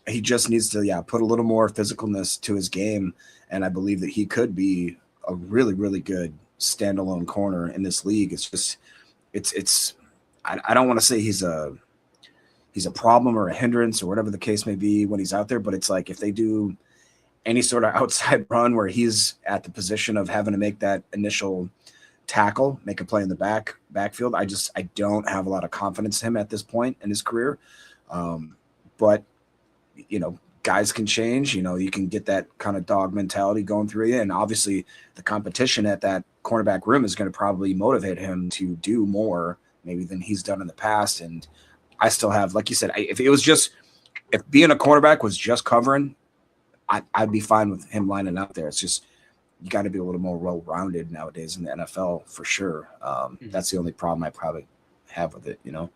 He just needs to, put a little more physicalness to his game, and I believe that he could be a really, really good standalone corner in this league. It's just, I don't want to say he's a problem or a hindrance or whatever the case may be when he's out there, but it's like if they do any sort of outside run where he's at the position of having to make that initial tackle, make a play in the backfield, I don't have a lot of confidence in him at this point in his career. But you know, guys can change. You know, you can get that kind of dog mentality going through you, and obviously the competition at that cornerback room is going to probably motivate him to do more maybe than he's done in the past. And I still have, like you said, if being a cornerback was just covering, I'd be fine with him lining up there. It's just, you got to be a little more well-rounded nowadays in the NFL for sure. That's the only problem I probably have with it, you know?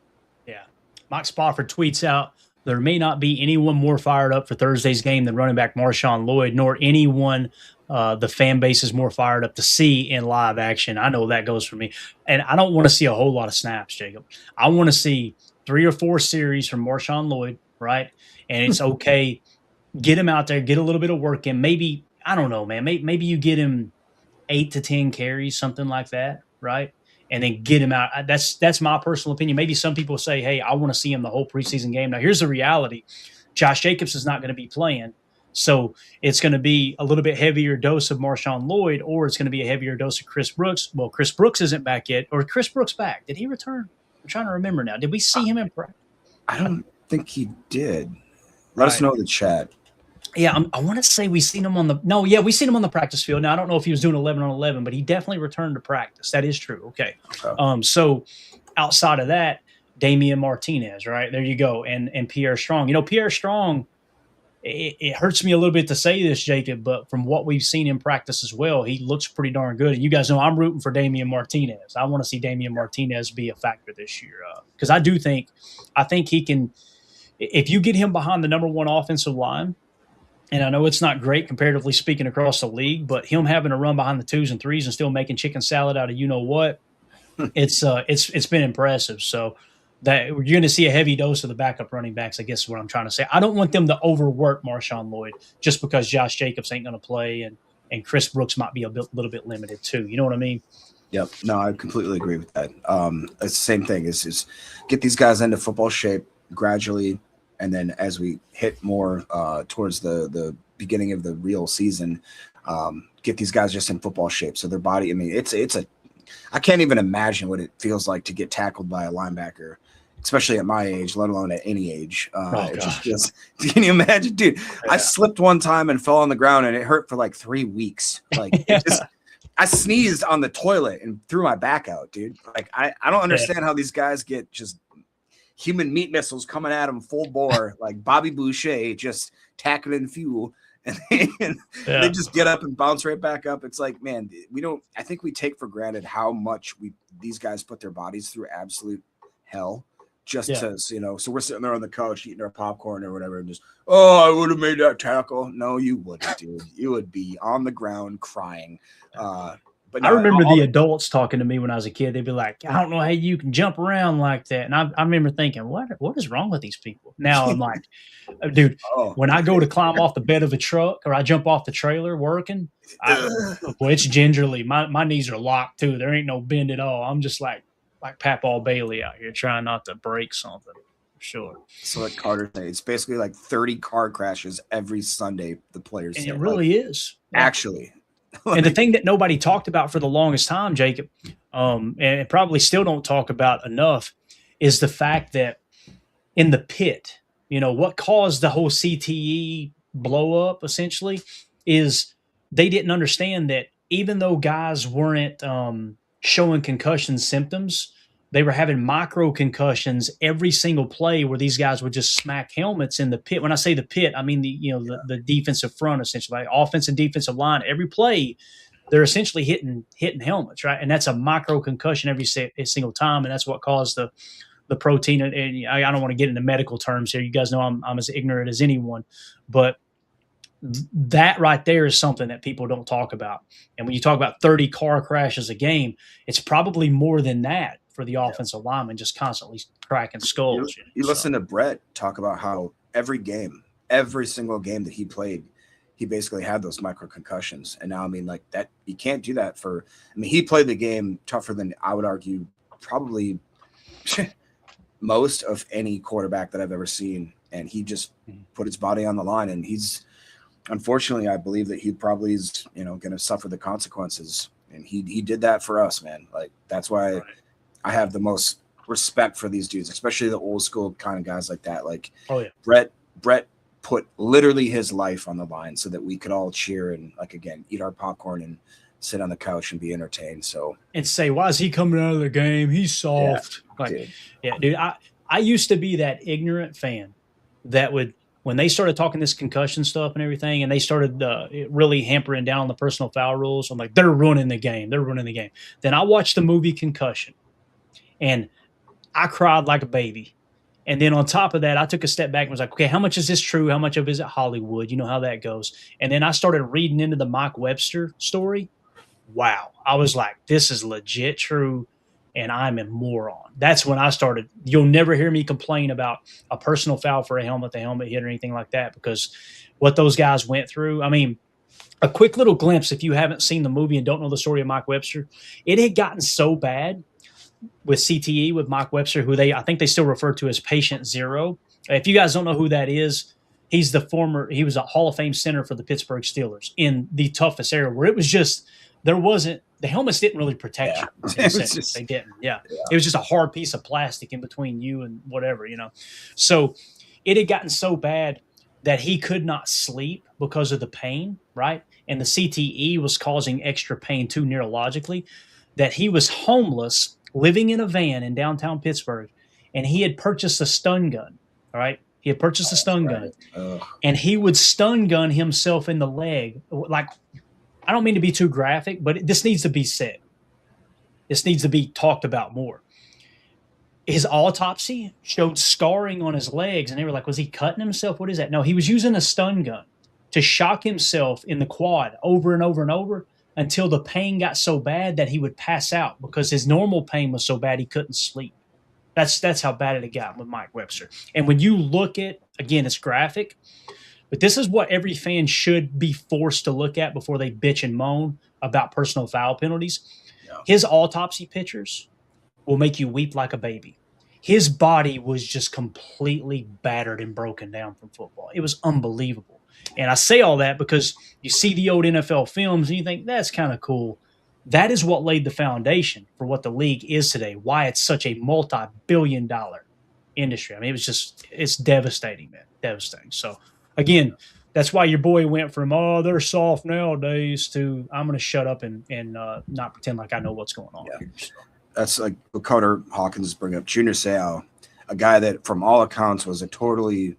Yeah. Mike Spofford tweets out, there may not be anyone more fired up for Thursday's game than running back Marshawn Lloyd, nor anyone the fan base is more fired up to see in live action. I know that goes for me. And I don't want to see a whole lot of snaps, Jacob. I want to see 3 or 4 series from Marshawn Lloyd, right? And it's okay get him out there, get a little bit of work in. Maybe, I don't know, man. Maybe you get him 8 to 10 carries, something like that, right? And then get him out. That's my personal opinion. Maybe some people say, hey, I want to see him the whole preseason game. Now, here's the reality. Josh Jacobs is not going to be playing. So it's going to be a little bit heavier dose of Marshawn Lloyd, or it's going to be a heavier dose of Chris Brooks. Well, Chris Brooks isn't back yet. Or Chris Brooks back? Did he return? I'm trying to remember now. Did we see him in practice? I don't think he did. Let us know in the chat. Yeah, I want to say we seen him on the – no, yeah, we seen him on the practice field. Now, I don't know if he was doing 11 on 11, but he definitely returned to practice. That is true. Okay. So outside of that, Damian Martinez, right? There you go. And Pierre Strong. Pierre Strong, it hurts me a little bit to say this, Jacob, but from what we've seen in practice as well, he looks pretty darn good. And you guys know I'm rooting for Damian Martinez. I want to see Damian Martinez be a factor this year because I think he can – if you get him behind the number one offensive line, and I know it's not great comparatively speaking across the league, but him having to run behind the 2s and 3s and still making chicken salad out of you-know-what, it's been impressive. So that you're going to see a heavy dose of the backup running backs, I guess is what I'm trying to say. I don't want them to overwork Marshawn Lloyd just because Josh Jacobs ain't going to play and Chris Brooks might be a little bit limited too. You know what I mean? Yep. No, I completely agree with that. It's the same thing. Is get these guys into football shape gradually. And then as we hit more towards the beginning of the real season, get these guys just in football shape. So their body, I mean, I can't even imagine what it feels like to get tackled by a linebacker, especially at my age, let alone at any age. Can you imagine, dude? Yeah. I slipped one time and fell on the ground and it hurt for like 3 weeks. Like I sneezed on the toilet and threw my back out, dude. Like I don't understand how these guys get just human meat missiles coming at them full bore, like Bobby Boucher, just tackling fuel. And they just get up and bounce right back up. It's like, man, I think we take for granted how much these guys put their bodies through absolute hell just to, so we're sitting there on the couch eating our popcorn or whatever. And just, I would have made that tackle. No, you wouldn't, dude. You would be on the ground crying. But no, I remember the adults talking to me when I was a kid. They'd be like, I don't know how you can jump around like that. And I remember thinking, what is wrong with these people? Now I'm like, dude, when I go to climb off the bed of a truck or I jump off the trailer working, it's gingerly. My knees are locked too. There ain't no bend at all. I'm just like Papaw Bailey out here trying not to break something. For sure. So like Carter said, it's basically like 30 car crashes every Sunday. The players, and it really is actually. And the thing that nobody talked about for the longest time, Jacob, and probably still don't talk about enough, is the fact that in the pit, what caused the whole CTE blow up essentially is they didn't understand that even though guys weren't showing concussion symptoms, they were having micro concussions every single play where these guys would just smack helmets in the pit. When I say the pit, I mean the defensive front, essentially, like offense and defensive line. Every play, they're essentially hitting helmets, right? And that's a micro concussion every single time, and that's what caused the protein. And I don't want to get into medical terms here. You guys know I'm as ignorant as anyone, but that right there is something that people don't talk about. And when you talk about 30 car crashes a game, it's probably more than that for the offensive lineman just constantly cracking skulls. You listen to Brett talk about how every single game that he played, he basically had those micro concussions. And now, I mean, like that, you can't do that he played the game tougher than I would argue probably most of any quarterback that I've ever seen. And he just put his body on the line, and unfortunately, I believe that he probably is, going to suffer the consequences. And he did that for us, man. Like, that's why I have the most respect for these dudes, especially the old school kind of guys like that. Like, Brett put literally his life on the line so that we could all cheer and, like, again, eat our popcorn and sit on the couch and be entertained. So, and say, why is he coming out of the game? He's soft. Dude. I used to be that ignorant fan that would, when they started talking this concussion stuff and everything, and they started really hampering down on the personal foul rules, I'm like, they're ruining the game. Then I watched the movie Concussion, and I cried like a baby. And then on top of that, I took a step back and was like, okay, how much is this true? How much of it is it Hollywood? You know how that goes. And then I started reading into the Mike Webster story. Wow. I was like, this is legit true. and I'm a moron. That's when I started. You'll never hear me complain about a personal foul for a helmet, the helmet hit, or anything like that, because what those guys went through. I mean, a quick little glimpse, if you haven't seen the movie and don't know the story of Mike Webster, it had gotten so bad with CTE, with Mike Webster, who I think they still refer to as Patient Zero. If you guys don't know who that is, he was a Hall of Fame center for the Pittsburgh Steelers in the toughest era, where it was just, the helmets didn't really protect you. They didn't. Yeah. It was just a hard piece of plastic in between you and whatever, So it had gotten so bad that he could not sleep because of the pain, right? And the CTE was causing extra pain too, neurologically, that he was homeless, living in a van in downtown Pittsburgh, and he had purchased a stun gun, all right? He had purchased a stun gun, and he would stun gun himself in the leg. Like, I don't mean to be too graphic, but this needs to be said. This needs to be talked about more. His autopsy showed scarring on his legs, and they were like, was he cutting himself? What is that? No, he was using a stun gun to shock himself in the quad over and over and over until the pain got so bad that he would pass out, because his normal pain was so bad he couldn't sleep. That's how bad it got with Mike Webster. And when you look at, again, it's graphic, but this is what every fan should be forced to look at before they bitch and moan about personal foul penalties. Yeah. His autopsy pictures will make you weep like a baby. His body was just completely battered and broken down from football. It was unbelievable. And I say all that because you see the old NFL films and you think, that's kind of cool. That is what laid the foundation for what the league is today, why it's such a multi-billion-dollar industry. I mean, it's devastating, man, devastating. So, again, that's why your boy went from, they're soft nowadays, to I'm going to shut up and not pretend like I know what's going on here. So. That's like what Carter Hawkins is bringing up. Junior Seau, a guy that from all accounts was a totally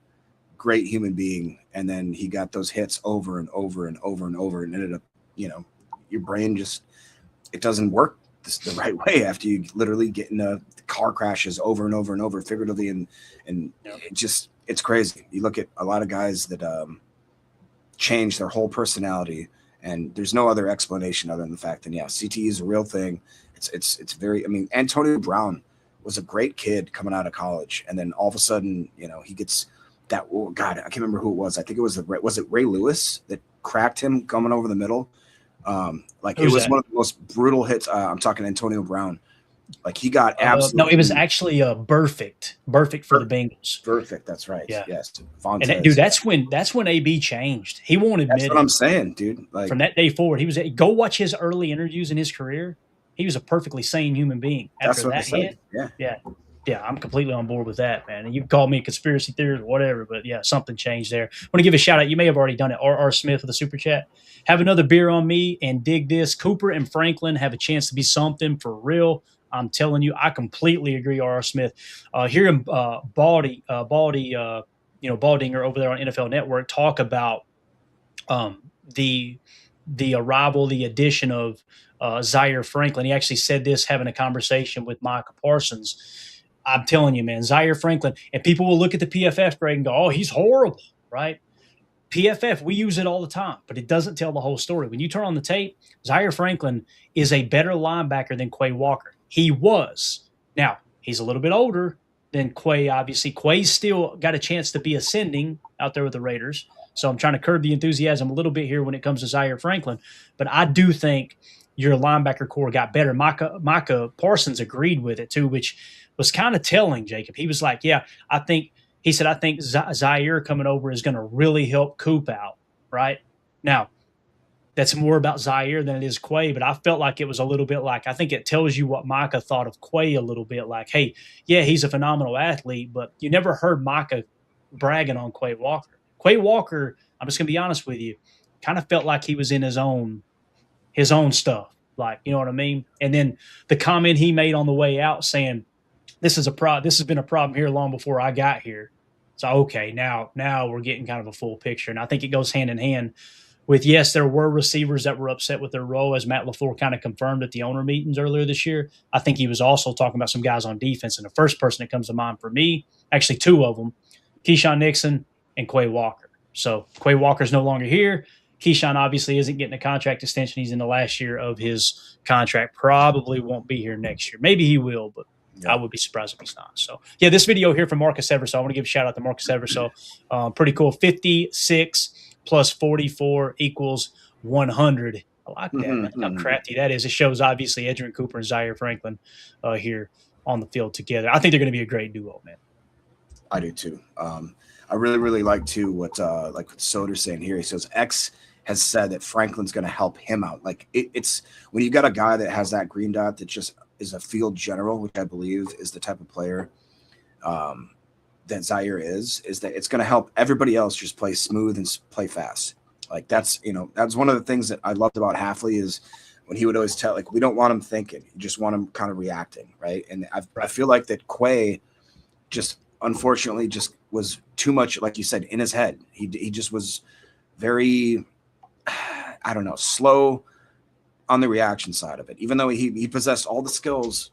great human being, and then he got those hits over and over and over and over, and ended up, your brain just, it doesn't work the right way after you literally get in car crashes over and over and over, figuratively, and it's crazy. You look at a lot of guys that change their whole personality, and there's no other explanation other than the fact that CTE is a real thing. It's very, Antonio Brown was a great kid coming out of college, and then all of a sudden, he gets that, oh God, I can't remember who it was. I think it was it Ray Lewis that cracked him coming over the middle? One of the most brutal hits. I'm talking Antonio Brown. Like, he got absolutely. No, it was actually Perfect for the Bengals. Perfect, that's right. Yeah. Yes. Fontes. And dude, that's when AB changed. He won't admit it. That's what I'm saying, dude. Like, from that day forward, go watch his early interviews in his career. He was a perfectly sane human being after that hit. Yeah, I'm completely on board with that, man. And you can call me a conspiracy theorist or whatever, but yeah, something changed there. I want to give a shout out. You may have already done it. R.R. Smith with a super chat. Have another beer on me and dig this. Cooper and Franklin have a chance to be something for real. I'm telling you, I completely agree, R.R. Smith. Hearing Baldinger over there on NFL Network talk about the arrival, the addition of Zaire Franklin. He actually said this having a conversation with Micah Parsons. I'm telling you, man, Zaire Franklin, and people will look at the PFF grade and go, oh, he's horrible, right? PFF, we use it all the time, but it doesn't tell the whole story. When you turn on the tape, Zaire Franklin is a better linebacker than Quay Walker. He was. Now, he's a little bit older than Quay, obviously. Quay's still got a chance to be ascending out there with the Raiders. So I'm trying to curb the enthusiasm a little bit here when it comes to Zaire Franklin. But I do think your linebacker core got better. Micah Parsons agreed with it too, which was kind of telling, Jacob. He was like, I think Zaire coming over is going to really help Coop out, right? Now, that's more about Zaire than it is Quay, but I felt like it was a little bit like, I think it tells you what Micah thought of Quay a little bit, like, hey, yeah, he's a phenomenal athlete, but you never heard Micah bragging on Quay Walker. Quay Walker, I'm just going to be honest with you, kind of felt like he was in his own stuff, like, you know what I mean? And then the comment he made on the way out saying, this has been a problem here long before I got here. So, okay, now we're getting kind of a full picture. And I think it goes hand in hand with, yes, there were receivers that were upset with their role, as Matt LaFleur kind of confirmed at the owner meetings earlier this year. I think he was also talking about some guys on defense. And the first person that comes to mind for me, actually two of them, Keyshawn Nixon and Quay Walker. So Quay Walker's no longer here. Keyshawn obviously isn't getting a contract extension. He's in the last year of his contract. Probably won't be here next year. Maybe he will, but I would be surprised if he's not. So, yeah, this video here from Marcus Everso. I want to give a shout out to Marcus Everso. Pretty cool. 56 plus 44 equals 100. I like that, man. How crafty that is. It shows, obviously, Edgerrin Cooper and Zaire Franklin here on the field together. I think they're going to be a great duo, man. I do, too. I really like, too, what Soder's saying here. He says, X has said that Franklin's going to help him out. Like, it's when you got a guy that has that green dot that just is a field general, which I believe is the type of player that Zaire is that it's going to help everybody else just play smooth and play fast. Like that's one of the things that I loved about Hafley is when he would always tell, like, we don't want him thinking, you just want him kind of reacting. Right. And I feel like that Quay just unfortunately just was too much, like you said, in his head. He just was very, I don't know, slow on the reaction side of it, even though he possessed all the skills,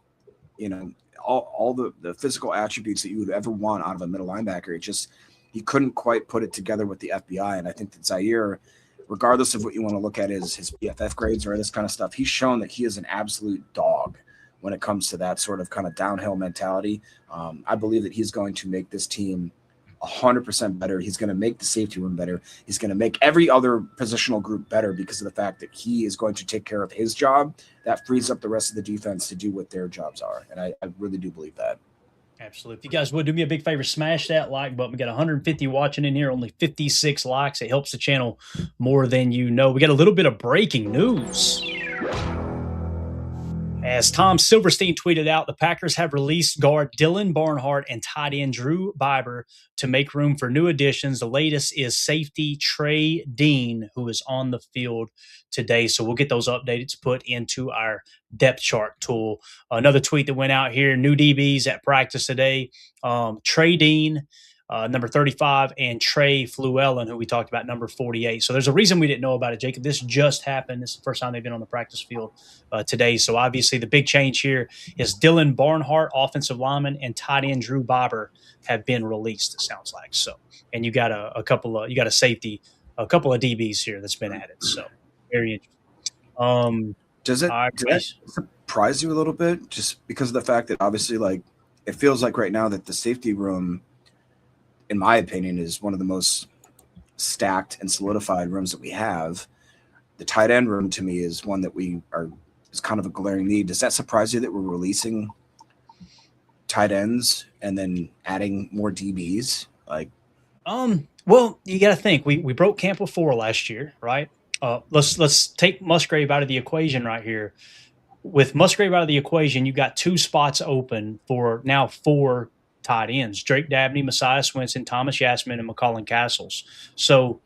all the physical attributes that you would ever want out of a middle linebacker. It just, he couldn't quite put it together with the FBI. And I think that Zaire, regardless of what you want to look at his PFF grades or this kind of stuff, he's shown that he is an absolute dog when it comes to that sort of kind of downhill mentality. I believe that he's going to make this team 100% better. He's going to make the safety room better. He's going to make every other positional group better because of the fact that he is going to take care of his job. That frees up the rest of the defense to do what their jobs are. And I really do believe that. Absolutely. If you guys would do me a big favor, smash that like button. We got 150 watching in here, only 56 likes. It helps the channel more than you know. We got a little bit of breaking news. As Tom Silverstein tweeted out, the Packers have released guard Dylan Barnhart and tight end Drew Biber to make room for new additions. The latest is safety Trey Dean, who is on the field today. So we'll get those updates put into our depth chart tool. Another tweet that went out here, new DBs at practice today. Trey Dean, number 35, and Trey Fluellen, who we talked about, number 48. So there's a reason we didn't know about it, Jacob. This just happened. This is the first time they've been on the practice field today. So obviously the big change here is Dylan Barnhart, offensive lineman, and tight end Drew Biber have been released, it sounds like. So, and you got a couple of safety, a couple of DBs here that's been added. So very interesting. Does that surprise you a little bit, just because of the fact that obviously, like, it feels like right now that the safety room, in my opinion, is one of the most stacked and solidified rooms that we have. The tight end room, to me, is one that is kind of a glaring need. Does that surprise you that we're releasing tight ends and then adding more DBs? Well, you got to think we broke camp with 4 last year, right? Let's take Musgrave out of the equation right here. With Musgrave out of the equation, you got 2 spots open for now 4 tight ends: Drake Dabney, Messiah Swinson, Thomas Yasmin, and McCullen Castles. So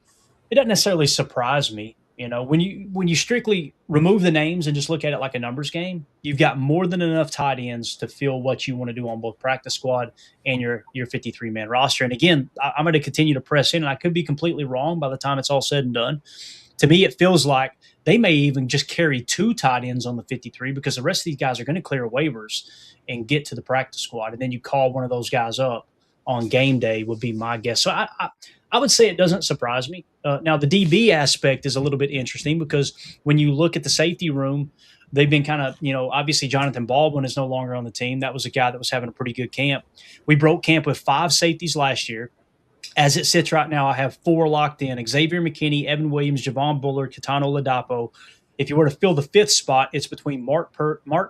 it doesn't necessarily surprise me. When you strictly remove the names and just look at it like a numbers game, you've got more than enough tight ends to fill what you want to do on both practice squad and your 53-man roster. And again, I'm going to continue to press in, and I could be completely wrong by the time it's all said and done. To me, it feels like they may even just carry 2 tight ends on the 53 because the rest of these guys are going to clear waivers and get to the practice squad. And then you call one of those guys up on game day would be my guess. So I would say it doesn't surprise me. Now, the DB aspect is a little bit interesting because when you look at the safety room, they've been kind of, obviously Jonathan Baldwin is no longer on the team. That was a guy that was having a pretty good camp. We broke camp with 5 safeties last year. As it sits right now, I have 4 locked in: Xavier McKinney, Evan Williams, Javon Bullard, Katano Ladapo. If you were to fill the 5th spot, it's between Mark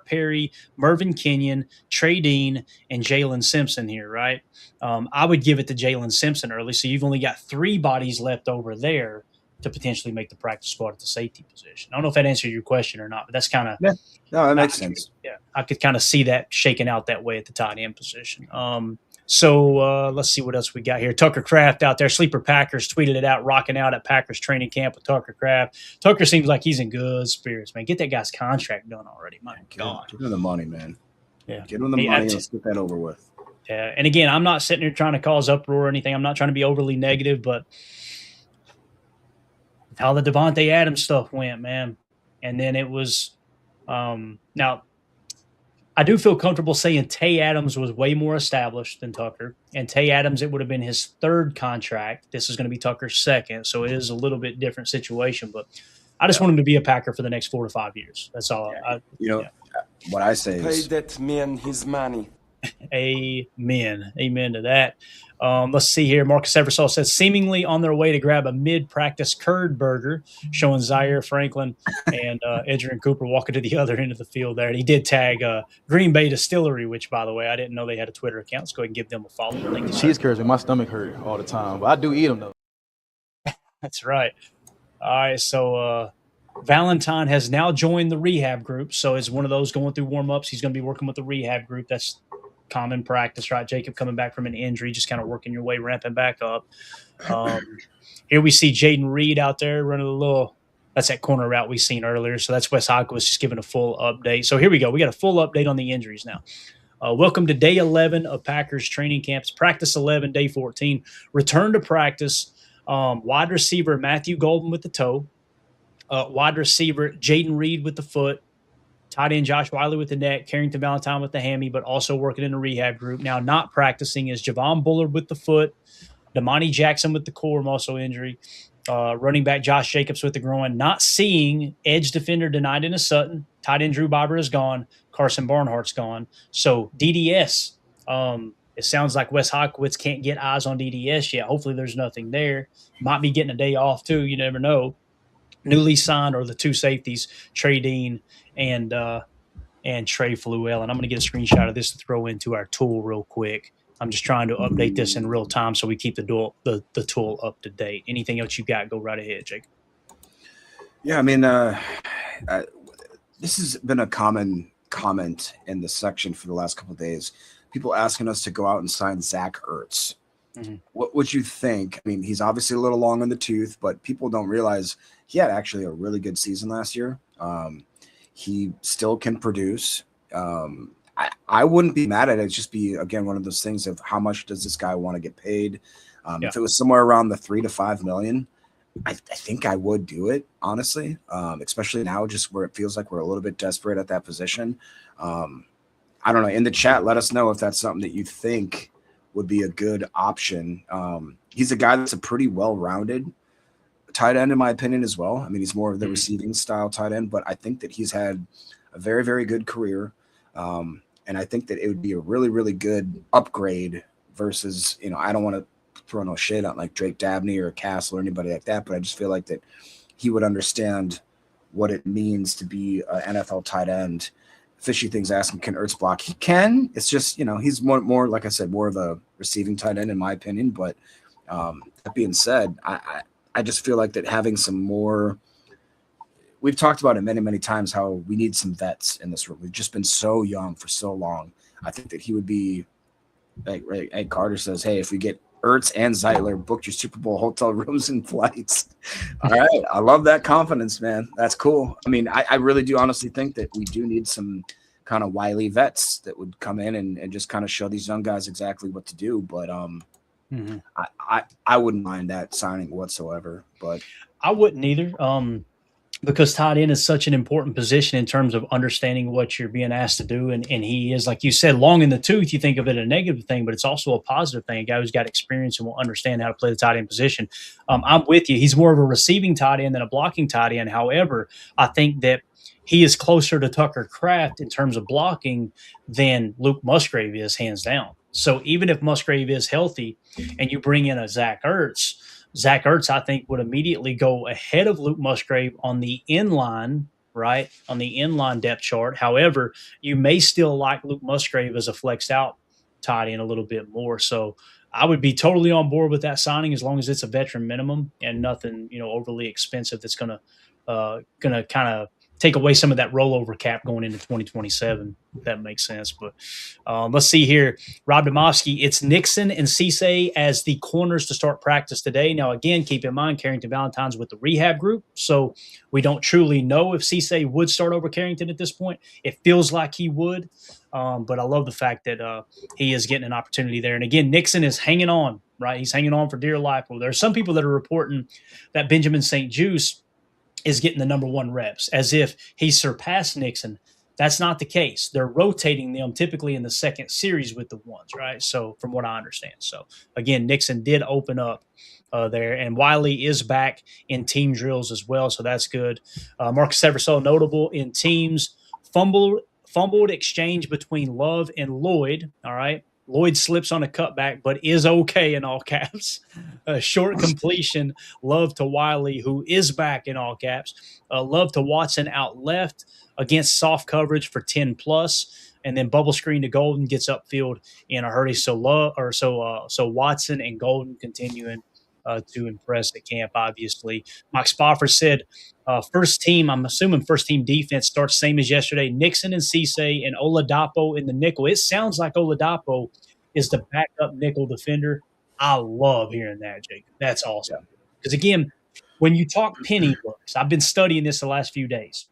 Perry, Mervyn Kenyon, Trey Dean, and Jalen Simpson here, right? I would give it to Jalen Simpson early, so you've only got 3 bodies left over there to potentially make the practice squad at the safety position. I don't know if that answered your question or not, but that's kind of – yeah. No, that makes sense. Yeah, I could kind of see that shaking out that way at the tight end position. So let's see what else we got here. Tucker Kraft out there. Sleeper Packers tweeted it out, rocking out at Packers training camp with Tucker Kraft. Tucker seems like he's in good spirits, man. Get that guy's contract done already. My God. Get him the money, man. Yeah. Get him the money. Let's get that over with. Yeah. And again, I'm not sitting here trying to cause uproar or anything. I'm not trying to be overly negative, but how the Devontae Adams stuff went, man. And then it was now I do feel comfortable saying Tay Adams was way more established than Tucker. And Tay Adams, it would have been his third contract. This is going to be Tucker's second. So it is a little bit different situation. But I just want him to be a Packer for the next 4 to 5 years. That's all. What I say is pay that man his money. Amen. Amen to that. Let's see here. Marcus Eversole says, seemingly on their way to grab a mid-practice curd burger, showing Zaire Franklin and Edgerrin Cooper walking to the other end of the field there. And he did tag Green Bay Distillery, which, by the way, I didn't know they had a Twitter account. Let's go ahead and give them a follow. Thank you, Cheese curds make my stomach hurt all the time, but I do eat them, though. That's right. All right, so Valentine has now joined the rehab group. So it's one of those going through warm-ups. He's going to be working with the rehab group. That's common practice, right? Jacob coming back from an injury, just kind of working your way, ramping back up. Here we see Jaden Reed out there running a little – that's that corner route we seen earlier. So that's Wes Hawkins just giving a full update. So here we go. We got a full update on the injuries now. Welcome to day 11 of Packers training camps. Practice 11, day 14. Return to practice. Wide receiver Matthew Golden with the toe. Wide receiver Jaden Reed with the foot. Tight end Josh Wiley with the neck, Carrington Valentine with the hammy, but also working in a rehab group. Now not practicing is Javon Bullard with the foot, Damani Jackson with the core muscle injury, running back Josh Jacobs with the groin. Not seeing edge defender Denida Sutton, tight end Drew Barber is gone, Carson Barnhart's gone. So DDS, it sounds like Wes Hawkins can't get eyes on DDS yet. Hopefully there's nothing there. Might be getting a day off too. You never know. Newly signed are the two safeties, Trey Dean and Trey Fluell. And I'm going to get a screenshot of this to throw into our tool real quick. I'm just trying to update this in real time so we keep the tool up to date. Anything else you got, go right ahead, Jake. Yeah, I mean, this has been a common comment in the section for the last couple of days. People asking us to go out and sign Zach Ertz. Mm-hmm. What would you think? I mean, he's obviously a little long in the tooth, but people don't realize he had actually a really good season last year. He still can produce. I wouldn't be mad at it. It'd just be, again, one of those things of how much does this guy want to get paid? If it was somewhere around the $3 to $5 million, I think I would do it, honestly, especially now just where it feels like we're a little bit desperate at that position. I don't know. In the chat, let us know if that's something that you think would be a good option. He's a guy that's a pretty well-rounded tight end, in my opinion, as well. I mean, he's more of the receiving style tight end, but I think that he's had a very, very good career. And I think that it would be a really, really good upgrade versus, I don't want to throw no shade on like Drake Dabney or Castle or anybody like that, but I just feel like that he would understand what it means to be an NFL tight end. Fishy things asking, can Ertz block? He can. It's just, he's more, like I said, more of a receiving tight end, in my opinion. But that being said, I just feel like that having some more – we've talked about it many, many times how we need some vets in this room. We've just been so young for so long. I think that he would be like Carter says, hey, if we get Ertz and Zeitler, booked your Super Bowl hotel rooms and flights. All right. I love that confidence, man. That's cool. I mean, I really do honestly think that we do need some kind of wily vets that would come in and just kind of show these young guys exactly what to do. But I wouldn't mind that signing whatsoever. But I wouldn't either. Because tight end is such an important position in terms of understanding what you're being asked to do. And he is, like you said, long in the tooth. You think of it as a negative thing, but it's also a positive thing. A guy who's got experience and will understand how to play the tight end position. I'm with you. He's more of a receiving tight end than a blocking tight end. However, I think that he is closer to Tucker Kraft in terms of blocking than Luke Musgrave is, hands down. So even if Musgrave is healthy and you bring in a Zach Ertz, I think, would immediately go ahead of Luke Musgrave on the inline, right, on the inline depth chart. However, you may still like Luke Musgrave as a flexed out tight end a little bit more. So I would be totally on board with that signing as long as it's a veteran minimum and nothing, overly expensive that's gonna kind of take away some of that rollover cap going into 2027, if that makes sense. But let's see here. Rob Domofsky, it's Nixon and Cisse as the corners to start practice today. Now, again, keep in mind, Carrington Valentine's with the rehab group, so we don't truly know if Cisse would start over Carrington at this point. It feels like he would, but I love the fact that he is getting an opportunity there. And, again, Nixon is hanging on, right? He's hanging on for dear life. Well, there are some people that are reporting that Benjamin St. Juste is getting the number one reps, as if he surpassed Nixon. That's not the case. They're rotating them typically in the second series with the ones, right? So from what I understand. So again, Nixon did open up there, and Wiley is back in team drills as well. So that's good. Marcus Eversole notable in teams, fumbled exchange between Love and Lloyd. All right. Lloyd slips on a cutback, but is okay in all caps. A short completion, Love to Wiley, who is back in all caps. Love to Watson out left against soft coverage for 10 plus, and then bubble screen to Golden gets upfield in a hurry. So Watson and Golden continuing to impress at camp. Obviously, Mike Spofford said first team. I'm assuming first team defense starts same as yesterday. Nixon and Cisse and Oladapo in the nickel. It sounds like Oladapo is the backup nickel defender. I love hearing that, Jacob. That's awesome. Because again, when you talk penny looks, I've been studying this the last few days.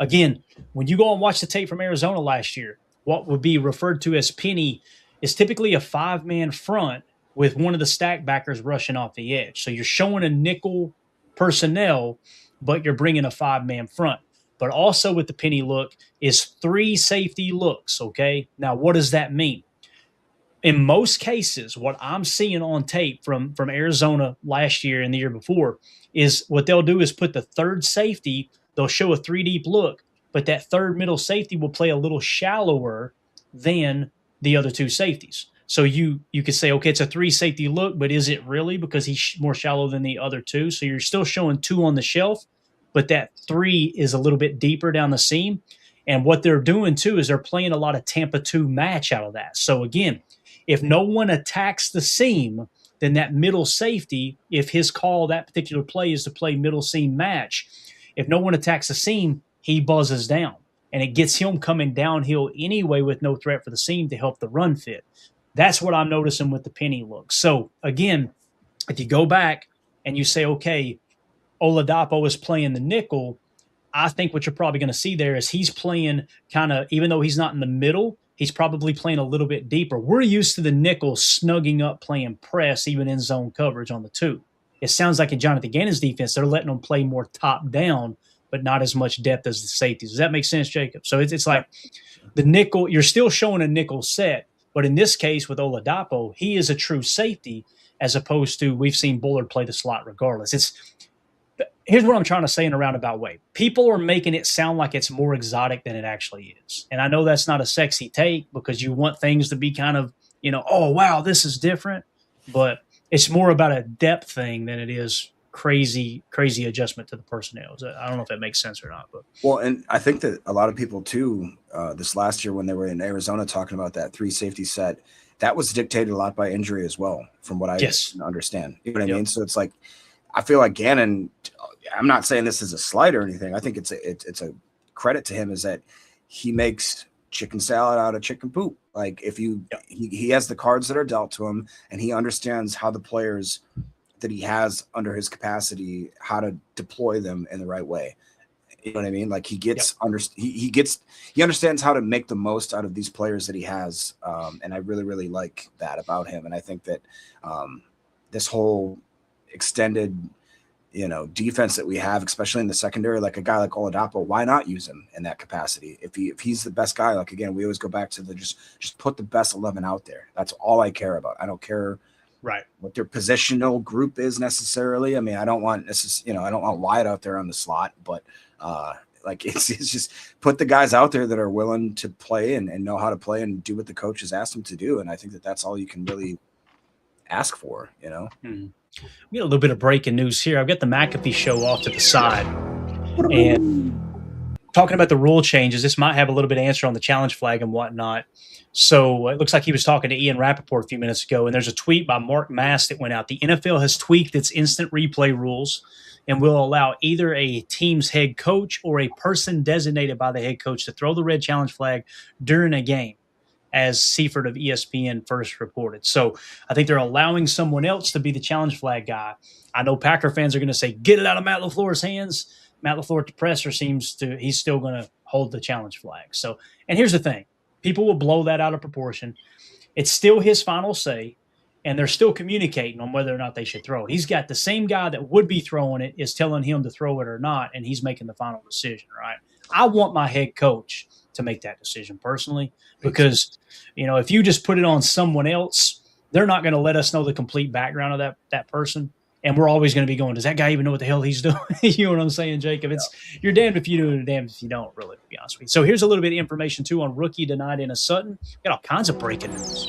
Again, when you go and watch the tape from Arizona last year, what would be referred to as penny is typically a 5-man front with one of the stack backers rushing off the edge. So you're showing a nickel personnel, but you're bringing a 5-man front. But also with the penny look is 3 safety looks, okay? Now, what does that mean? In most cases, what I'm seeing on tape from Arizona last year and the year before is what they'll do is put the third safety, they'll show a 3-deep look, but that third middle safety will play a little shallower than the other 2 safeties. So you could say, okay, it's a 3 safety look, but is it really because he's more shallow than the other 2? So you're still showing 2 on the shelf, but that 3 is a little bit deeper down the seam. And what they're doing too is they're playing a lot of Tampa 2 match out of that. So again, if no one attacks the seam, then that middle safety, if his call that particular play is to play middle seam match, if no one attacks the seam, he buzzes down. And it gets him coming downhill anyway with no threat for the seam to help the run fit. That's what I'm noticing with the penny look. So again, if you go back and you say, okay, Oladapo is playing the nickel, I think what you're probably going to see there is he's playing kind of, even though he's not in the middle, he's probably playing a little bit deeper. We're used to the nickel snugging up, playing press, even in zone coverage on the 2. It sounds like in Jonathan Gannon's defense, they're letting them play more top down, but not as much depth as the safeties. Does that make sense, Jacob? So it's like the nickel, you're still showing a nickel set, but in this case with Oladapo, he is a true safety as opposed to we've seen Bullard play the slot regardless. Here's what I'm trying to say in a roundabout way. People are making it sound like it's more exotic than it actually is. And I know that's not a sexy take because you want things to be kind of, oh, wow, this is different. But it's more about a depth thing than it is crazy adjustment to the personnel. I don't know if that makes sense or not. But well, and I think that a lot of people too, this last year when they were in Arizona talking about that 3 safety set, that was dictated a lot by injury as well, from what I understand. You know what I mean? So it's like, I feel like Gannon, I'm not saying this is a slight or anything. I think it's a credit to him is that he makes chicken salad out of chicken poop. Like if he has the cards that are dealt to him and he understands how the players that he has under his capacity, how to deploy them in the right way. You know what I mean? Like he gets he understands how to make the most out of these players that he has. And I really, really like that about him. And I think that this whole extended, defense that we have, especially in the secondary, like a guy like Oladapo, why not use him in that capacity? If he's the best guy, like again, we always go back to the just put the best 11 out there. That's all I care about. I don't care what their positional group is necessarily. I mean, I don't want I don't want Wyatt out there on the slot, but like it's just put the guys out there that are willing to play and know how to play and do what the coaches asked them to do. And I think that that's all you can really ask for, Mm-hmm. We got a little bit of breaking news here. I've got the McAfee show off to the side. And talking about the rule changes, this might have a little bit of answer on the challenge flag and whatnot. So it looks like he was talking to Ian Rappaport a few minutes ago, and there's a tweet by Mark Mast that went out. The NFL has tweaked its instant replay rules and will allow either a team's head coach or a person designated by the head coach to throw the red challenge flag during a game, as Seifert of ESPN first reported. So I think they're allowing someone else to be the challenge flag guy. I know Packer fans are going to say, get it out of Matt LaFleur's hands. Matt LaFleur at the presser he's still going to hold the challenge flag. So, and here's the thing. People will blow that out of proportion. It's still his final say, and they're still communicating on whether or not they should throw it. He's got the same guy that would be throwing it is telling him to throw it or not, and he's making the final decision, right? I want my head coach to make that decision personally, because, if you just put it on someone else, they're not going to let us know the complete background of that person. And we're always going to be going, does that guy even know what the hell he's doing? You know what I'm saying, Jacob? You're damned if you do and damned if you don't, really, to be honest with you. So here's a little bit of information, too, on rookie denied in a Sutton. Got all kinds of breaking news.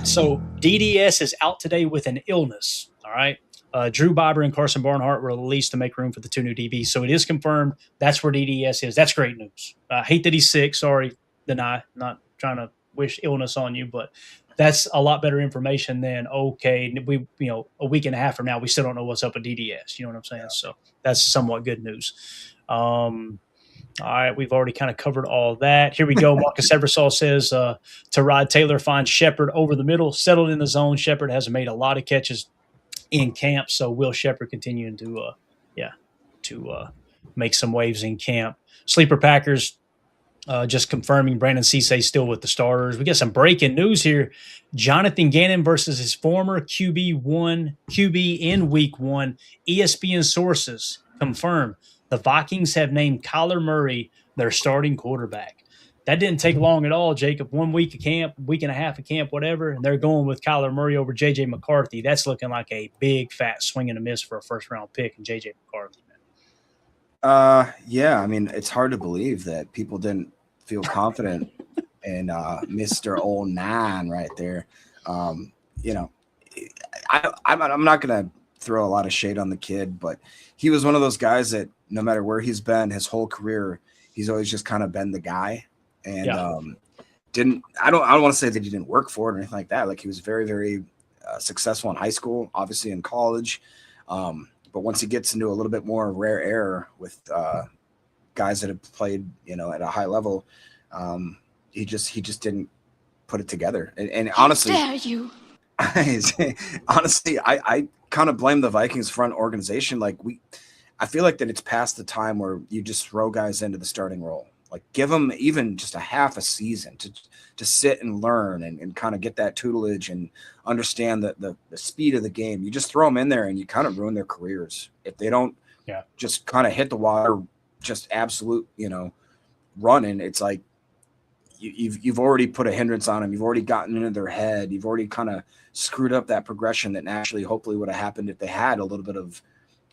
So DDS is out today with an illness, all right? Drew Biber and Carson Barnhart were released to make room for the 2 new DBs. So it is confirmed that's where DDS is. That's great news. I hate that he's sick. Sorry, deny. Not trying to wish illness on you, but that's a lot better information than, okay, we, a week and a half from now, we still don't know what's up with DDS. You know what I'm saying? Yeah. So that's somewhat good news. All right, we've already kind of covered all that. Here we go. Marcus Eversole says, Tyrod Taylor finds Shepard over the middle, settled in the zone. Shepard has made a lot of catches in camp, so will Shepard continuing to make some waves in camp. Sleeper Packers just confirming Brandon Cisse still with the starters. We got some breaking news here. Jonathan Gannon versus his former QB in week 1. ESPN sources confirm the Vikings have named Kyler Murray their starting quarterback. That didn't take long at all, Jacob. 1 week of camp, week and a half of camp, whatever, and they're going with Kyler Murray over J.J. McCarthy. That's looking like a big, fat swing and a miss for a first-round pick in J.J. McCarthy. Yeah, I mean, it's hard to believe that people didn't feel confident in Mr. 09 right there. I'm not going to throw a lot of shade on the kid, but he was one of those guys that no matter where he's been his whole career, he's always just kind of been the guy. And I don't want to say that he didn't work for it or anything like that. Like, he was very, very successful in high school, obviously in college. But once he gets into a little bit more rare air with guys that have played, at a high level, he just didn't put it together. And honestly, how dare you? Honestly, I kind of blame the Vikings front organization. Like, I feel like that it's past the time where you just throw guys into the starting role. Like, give them even just a half a season to sit and learn and kind of get that tutelage and understand the speed of the game. You just throw them in there and you kind of ruin their careers if they don't just kind of hit the water, just absolute, running. It's like you've already put a hindrance on them. You've already gotten into their head. You've already kind of screwed up that progression that naturally, hopefully, would have happened if they had a little bit of.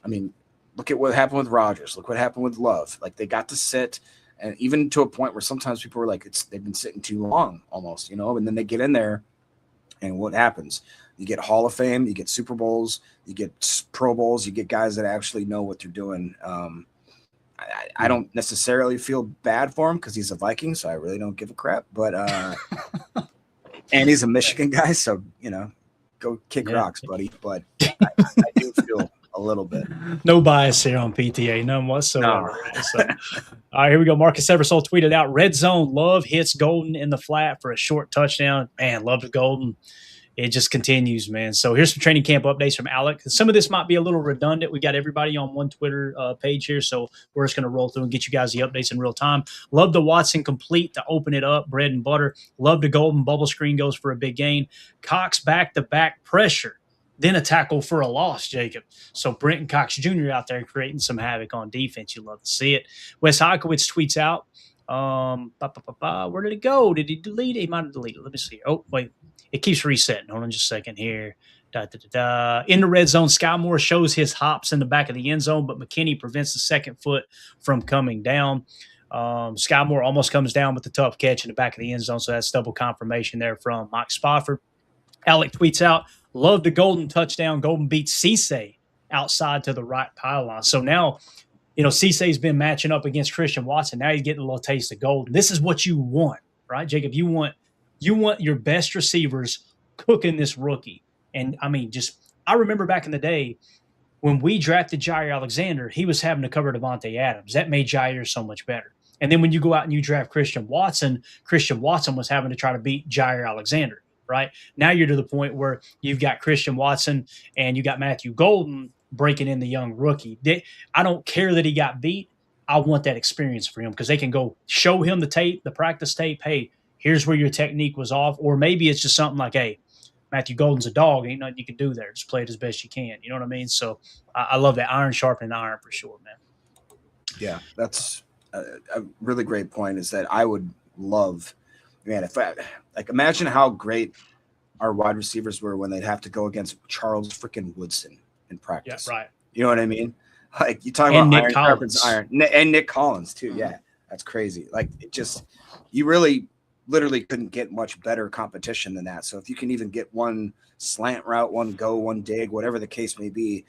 I mean, look at what happened with Rodgers. Look what happened with Love. Like, they got to sit. And even to a point where sometimes people were like, they've been sitting too long almost, and then they get in there and what happens? You get Hall of Fame, you get Super Bowls, you get Pro Bowls, you get guys that actually know what they're doing. I don't necessarily feel bad for him because he's a Viking, so I really don't give a crap. But and he's a Michigan guy, so, go kick rocks, buddy. But I do feel a little bit. No bias here on PTA, none whatsoever. No. So, all right, here we go. Marcus Eversole tweeted out, red zone, Love hits Golden in the flat for a short touchdown. Man, love the Golden. It just continues, man. So here's some training camp updates from Alec. Some of this might be a little redundant. We got everybody on one Twitter page here, so we're just going to roll through and get you guys the updates in real time. Love the Watson complete to open it up, bread and butter. Love the Golden bubble screen goes for a big gain. Cox back-to-back pressure. Then a tackle for a loss, Jacob. So Brenton Cox Jr. out there creating some havoc on defense. You love to see it. Wes Hikowitz tweets out, where did it go? Did he delete it? He might have deleted it. Let me see. Oh, wait. It keeps resetting. Hold on just a second here. In the red zone, Sky Moore shows his hops in the back of the end zone, but McKinney prevents the second foot from coming down. Sky Moore almost comes down with the tough catch in the back of the end zone, so that's double confirmation there from Mike Spofford. Alec tweets out, love the Golden touchdown. Golden beats Cisse outside to the right pylon. So now, Cisse's been matching up against Christian Watson. Now he's getting a little taste of Golden. This is what you want, right, Jacob? You want your best receivers cooking this rookie. And, I remember back in the day when we drafted Jair Alexander, he was having to cover Devontae Adams. That made Jair so much better. And then when you go out and you draft Christian Watson was having to try to beat Jair Alexander. Right now, you're to the point where you've got Christian Watson and you got Matthew Golden breaking in the young rookie. I don't care that he got beat. I want that experience for him because they can go show him the tape, the practice tape. Hey, here's where your technique was off. Or maybe it's just something like, hey, Matthew Golden's a dog. Ain't nothing you can do there. Just play it as best you can. You know what I mean? So I love that iron sharpening iron for sure, man. Yeah, that's a really great point. Is that I would love, man, if imagine how great our wide receivers were when they'd have to go against Charles freaking Woodson in practice. Yeah, right. You know what I mean? Like you talk And about Nick iron Collins. sharpens iron, and Nick Collins too. Yeah, that's crazy. Like it just, you really, literally couldn't get much better competition than that. So if you can even get one slant route, one go, one dig, whatever the case may be,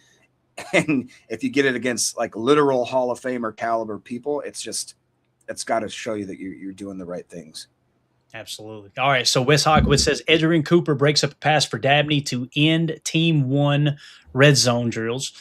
and if you get it against like literal Hall of Famer caliber people, it's got to show you that you're doing the right things. Absolutely. All right. So Wes Hawkwood says Edgerrin Cooper breaks up a pass for Dabney to end Team 1 red zone drills.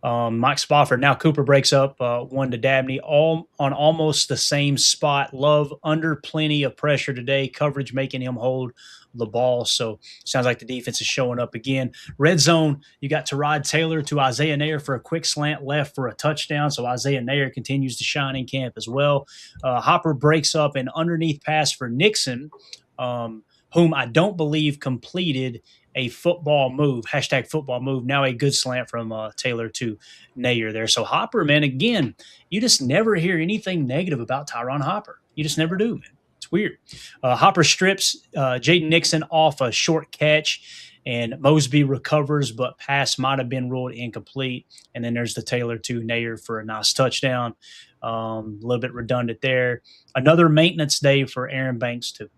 Mike Spofford. Now Cooper breaks up one to Dabney, all on almost the same spot. Love under plenty of pressure today. Coverage making him hold the ball. So sounds like the defense is showing up again. Red zone, you got Tyrod Taylor to Isaiah Nair for a quick slant left for a touchdown. So Isaiah Nair continues to shine in camp as well. Hopper breaks up an underneath pass for Nixon, whom I don't believe completed a football move, hashtag football move. Now a good slant from Taylor to Nair there. So Hopper, man, again, you just never hear anything negative about Tyron Hopper. You just never do, man. It's weird. Hopper strips Jaden Nixon off a short catch, and Mosby recovers, but pass might have been ruled incomplete. And then there's the Taylor to Nair for a nice touchdown. A little bit redundant there. Another maintenance day for Aaron Banks, too.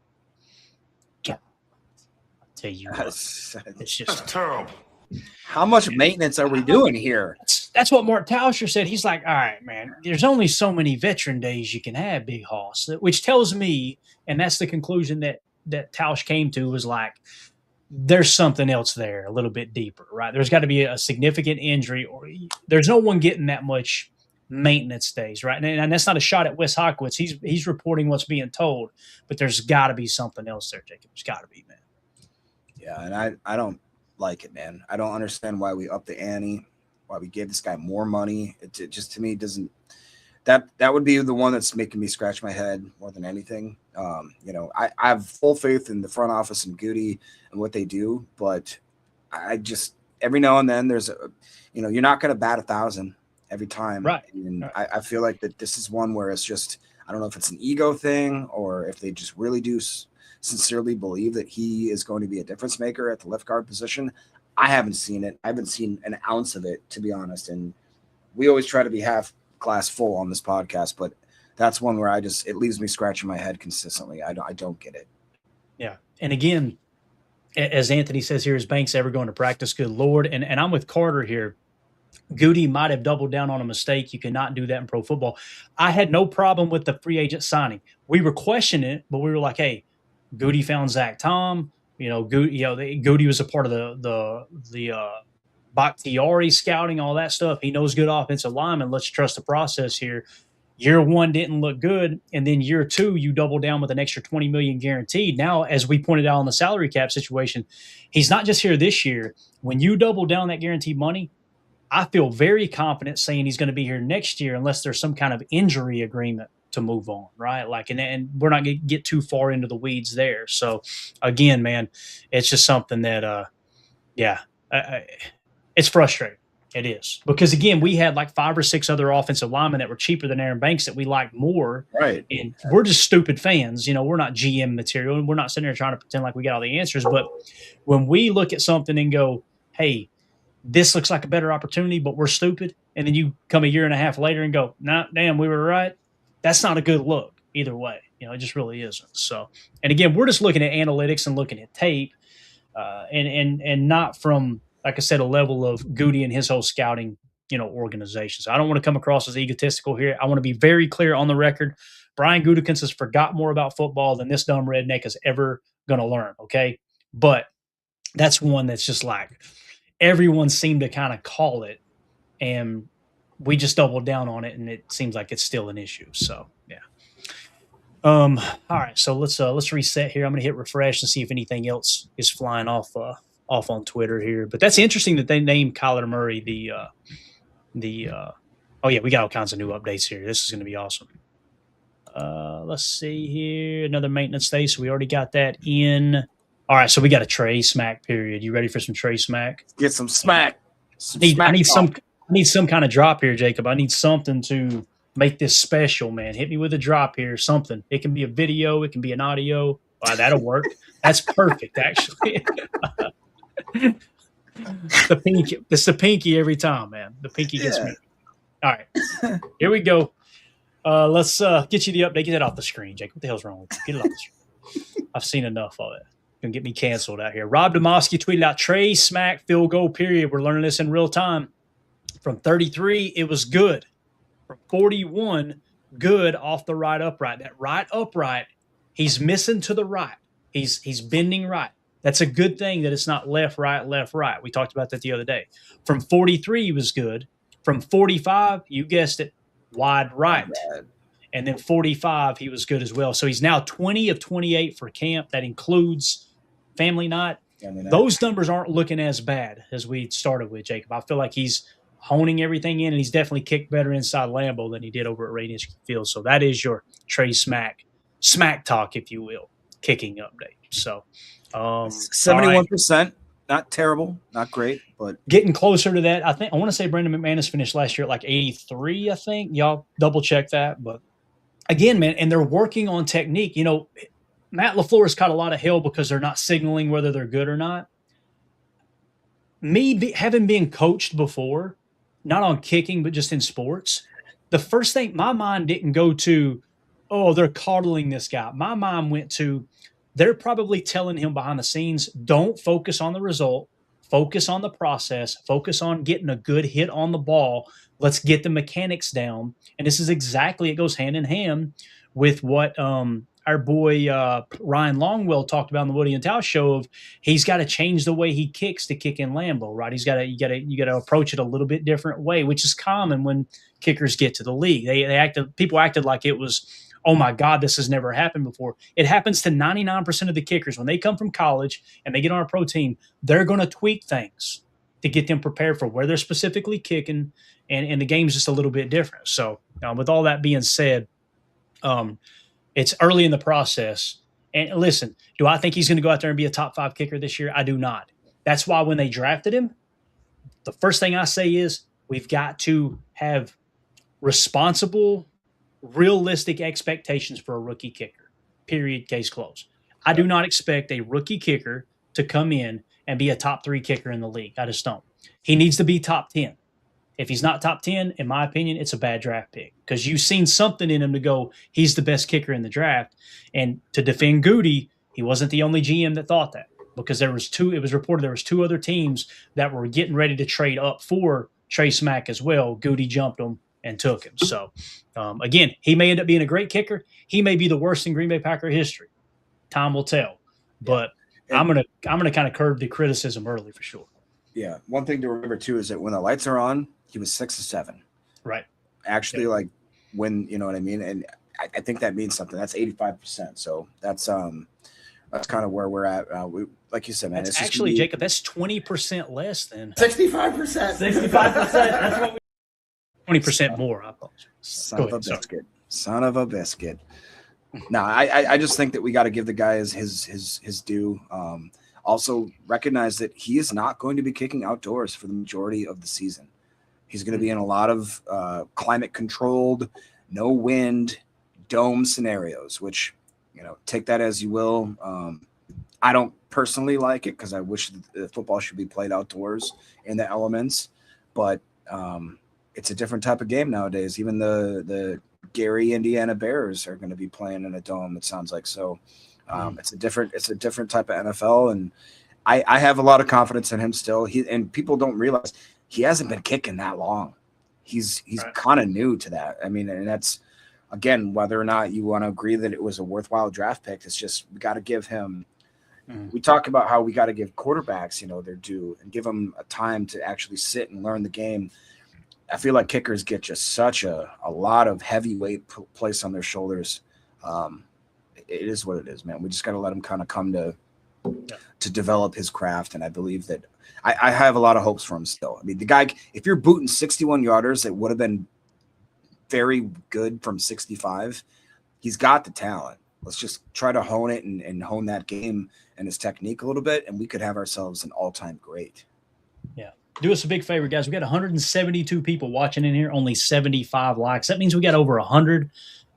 Tell you what, it's just terrible. How much maintenance are we doing here? That's what Mark Tauscher said. He's like, all right, man, there's only so many veteran days you can have, Big Hoss, which tells me, and that's the conclusion that Tausch came to, was like, there's something else there a little bit deeper, right? There's got to be a significant injury, or there's no one getting that much maintenance days, right? And that's not a shot at Wes Hawkins. He's reporting what's being told, but there's got to be something else there, Jacob. There's got to be, man. Yeah, and I don't like it, man. I don't understand why we upped the ante, why we gave this guy more money. It just, to me, doesn't – that would be the one that's making me scratch my head more than anything. I have full faith in the front office and Goody and what they do, but I just – every now and then there's you're not going to bat 1,000 every time. Right. And I feel like that this is one where it's just – I don't know if it's an ego thing or if they just really do – sincerely believe that he is going to be a difference maker at the left guard position. I haven't seen it. I haven't seen an ounce of it, to be honest. And we always try to be half glass full on this podcast, but that's one where it leaves me scratching my head consistently. I don't get it. Yeah. And again, as Anthony says here, is Banks ever going to practice? Good Lord. And I'm with Carter here. Goody might have doubled down on a mistake. You cannot do that in pro football. I had no problem with the free agent signing. We were questioning it, but we were like, hey, Goody found Zach Tom. Goody was a part of the Bakhtiari scouting, all that stuff. He knows good offensive linemen. Let's trust the process here. Year one didn't look good, and then year two you double down with an extra $20 million guaranteed. Now, as we pointed out on the salary cap situation, he's not just here this year. When you double down that guaranteed money, I feel very confident saying he's going to be here next year unless there's some kind of injury agreement to move on, right? Like, and we're not going to get too far into the weeds there. So, again, man, it's just something that, it's frustrating. It is. Because, again, we had like 5 or 6 other offensive linemen that were cheaper than Aaron Banks that we liked more. Right. And we're just stupid fans. We're not GM material, and we're not sitting there trying to pretend like we got all the answers. But when we look at something and go, hey, this looks like a better opportunity, but we're stupid, and then you come a year and a half later and go, nah, damn, we were right. That's not a good look either way. It just really isn't. So, and again, we're just looking at analytics and looking at tape, and not from, like I said, a level of Goody and his whole scouting, organization. So I don't want to come across as egotistical here. I want to be very clear on the record. Brian Gutekunst has forgot more about football than this dumb redneck is ever going to learn. Okay. But that's one that's just like, everyone seemed to kind of call it, and we just doubled down on it, and it seems like it's still an issue. So, yeah. All right. So let's reset here. I'm going to hit refresh and see if anything else is flying off on Twitter here. But that's interesting that they named Kyler Murray we got all kinds of new updates here. This is going to be awesome. Let's see here. Another maintenance day. So we already got that in. All right. So we got a Trey smack period. You ready for some Trey smack? Get some smack. I need some kind of drop here, Jacob. I need something to Make this special, man. Hit me with a drop here, something. It can be a video. It can be an audio. That'll work. That's perfect, actually. The pinky. It's the pinky every time, man. The pinky gets me. All right. Here we go. Let's get you the update. Get that off the screen, Jake. What the hell's wrong with you? Get it off the screen. I've seen enough of it. Gonna get me canceled out here. Rob Demoski tweeted out Trey Smack field goal period. We're learning this in real time. From 33, it was good. From 41, good off the right upright. That right upright, he's missing to the right. He's bending right. That's a good thing that it's not left, right, left, right. We talked about that the other day. From 43, he was good. From 45, you guessed it, wide right. And then 45, he was good as well. So he's now 20 of 28 for camp. That includes family night. Those numbers aren't looking as bad as we started with, Jacob. I feel like he's honing everything in, and he's definitely kicked better inside Lambeau than he did over at Ray Nitschke Field. So that is your Trey Smack talk, if you will, kicking update. So 71%, right. Not terrible, not great, but getting closer to that. I want to say Brendan McManus finished last year at like 83, I think. Y'all double check that. But again, man, and they're working on technique. You know, Matt LaFleur has caught a lot of hell because they're not signaling whether they're good or not. Having been coached before, not on kicking, but just in sports, the first thing, my mind didn't go to, oh, they're coddling this guy. My mind went to, they're probably telling him behind the scenes, don't focus on the result, focus on the process, focus on getting a good hit on the ball. Let's get the mechanics down. And this is exactly, it goes hand in hand with what our boy Ryan Longwell talked about in the Woody and Tao show of he's got to change the way he kicks to kick in Lambeau, right? You got to approach it a little bit different way, which is common when kickers get to the league. People acted like it was, oh my God, this has never happened before. It happens to 99% of the kickers when they come from college and they get on a pro team. They're going to tweak things to get them prepared for where they're specifically kicking, and the game's just a little bit different. So with all that being said, it's early in the process. And listen, do I think he's going to go out there and be a top 5 kicker this year? I do not. That's why when they drafted him, the first thing I say is we've got to have responsible, realistic expectations for a rookie kicker. Period. Case closed. I do not expect a rookie kicker to come in and be a top 3 kicker in the league. I just don't. He needs to be top 10. If he's not top 10, in my opinion, it's a bad draft pick because you've seen something in him to go, he's the best kicker in the draft. And to defend Goody, he wasn't the only GM that thought that because it was reported there was 2 other teams that were getting ready to trade up for Trey Smack as well. Goody jumped him and took him. So, again, he may end up being a great kicker. He may be the worst in Green Bay Packer history. Time will tell. But I'm gonna kind of curb the criticism early for sure. Yeah. One thing to remember, too, is that when the lights are on, he was 6 or 7. Right. Actually, like when, you know what I mean? And I think that means something. That's 85%. So that's kind of where we're at. Like you said, man. That's actually, Jacob, that's 20% less than 65%. 65%. That's what 20% more. I apologize. Son of a biscuit. No, I just think that we got to give the guy his due. Also recognize that he is not going to be kicking outdoors for the majority of the season. He's going to be in a lot of climate controlled, no wind, dome scenarios, which, take that as you will. I don't personally like it because I wish the football should be played outdoors in the elements, but it's a different type of game nowadays. Even the Gary Indiana Bears are going to be playing in a dome. It sounds like so. It's a different type of NFL, and I have a lot of confidence in him still. And people don't realize he hasn't been kicking that long. He's kind of new to that. I mean, and that's again whether or not you want to agree that it was a worthwhile draft pick. It's just we got to give him. We talk about how we got to give quarterbacks, their due and give them a time to actually sit and learn the game. I feel like kickers get just such a lot of heavyweight placed on their shoulders. It is what it is, man. We just got to let him kind of come to develop his craft. And I believe that I have a lot of hopes for him still. I mean, the guy, if you're booting 61 yarders, that would have been very good from 65. He's got the talent. Let's just try to hone it and hone that game and his technique a little bit. And we could have ourselves an all-time great. Yeah. do us a big favor, guys. We got 172 people watching in here, only 75 likes. That means we got over 100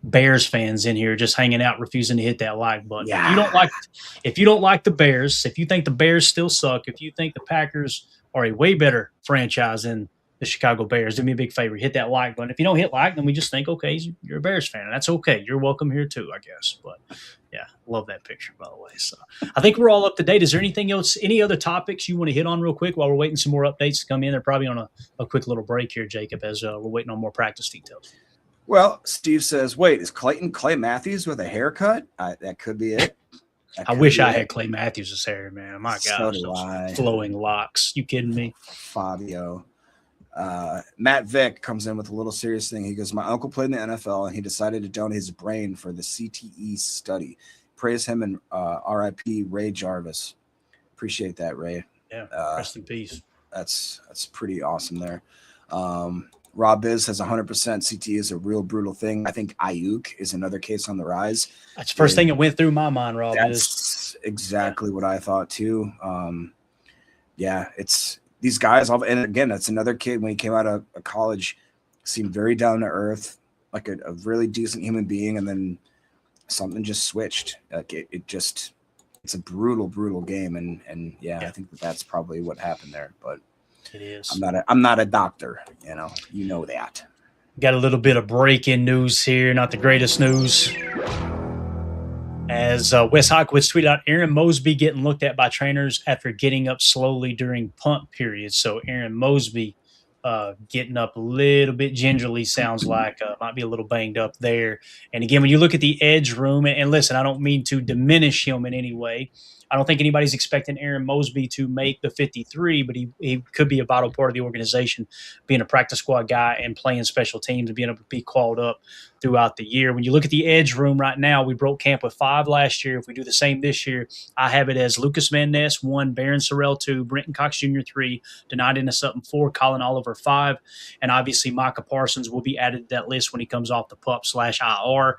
Bears fans in here just hanging out, refusing to hit that like button. Yeah. If you don't like the Bears, if you think the Bears still suck, if you think the Packers are a way better franchise than the Chicago Bears, do me a big favor, hit that like button. If you don't hit like, then we just think, okay, you're a Bears fan, and that's okay. You're welcome here too, I guess. But yeah, love that picture, by the way. So I think we're all up to date. Is there anything else, any other topics you want to hit on real quick while we're waiting some more updates to come in? They're probably on a quick little break here, Jacob, as we're waiting on more practice details. Well, Steve says, wait, is Clayton Clay Matthews with a haircut? That could be it. I wish I had Clay Matthews' hair, man. My gosh, do I. Flowing locks. You kidding me? Fabio. Matt Vick comes in with a little serious thing. He goes, my uncle played in the NFL, and he decided to donate his brain for the CTE study. Praise him and RIP Ray Jarvis. Appreciate that, Ray. Yeah, rest in peace. That's pretty awesome there. Rob Biz has 100% CTE is a real brutal thing. I think Ayuk is another case on the rise. That's the first thing that went through my mind, Rob. That's exactly what I thought too. Yeah, it's these guys. And again, that's another kid when he came out of college, seemed very down to earth, like a really decent human being, and then something just switched. Like it's a brutal game, and yeah, I think that's probably what happened there. But it is. I'm not a doctor, you know that. Got a little bit of breaking news here. Not the greatest news. As Wes Hockwitz tweeted out, Aaron Mosby getting looked at by trainers after getting up slowly during punt periods. So Aaron Mosby getting up a little bit gingerly, sounds like might be a little banged up there. And again, when you look at the edge room, and listen, I don't mean to diminish him in any way. I don't think anybody's expecting Aaron Mosby to make the 53, but he could be a vital part of the organization, being a practice squad guy and playing special teams and being able to be called up throughout the year. When you look at the edge room right now, we broke camp with 5 last year. If we do the same this year, I have it as Lukas Van Ness 1, Barryn Sorrell 2, Brenton Cox Jr. 3, Denai Sutton 4, Colin Oliver 5, and obviously Micah Parsons will be added to that list when he comes off the PUP/IR.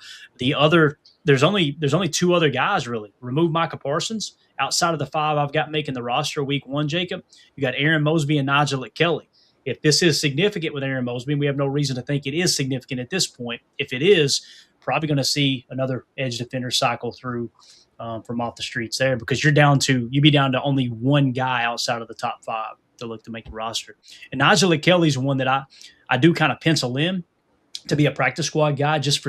There's only 2 other guys really. Remove Micah Parsons. Outside of the 5 I've got making the roster week 1, Jacob, you got Aaron Mosby and Nigel Kelly. If this is significant with Aaron Mosby, we have no reason to think it is significant at this point. If it is, probably going to see another edge defender cycle through from off the streets there, because you'd be down to only 1 guy outside of the top 5 to look to make the roster. And Nigel Kelly's one that I do kind of pencil in to be a practice squad guy just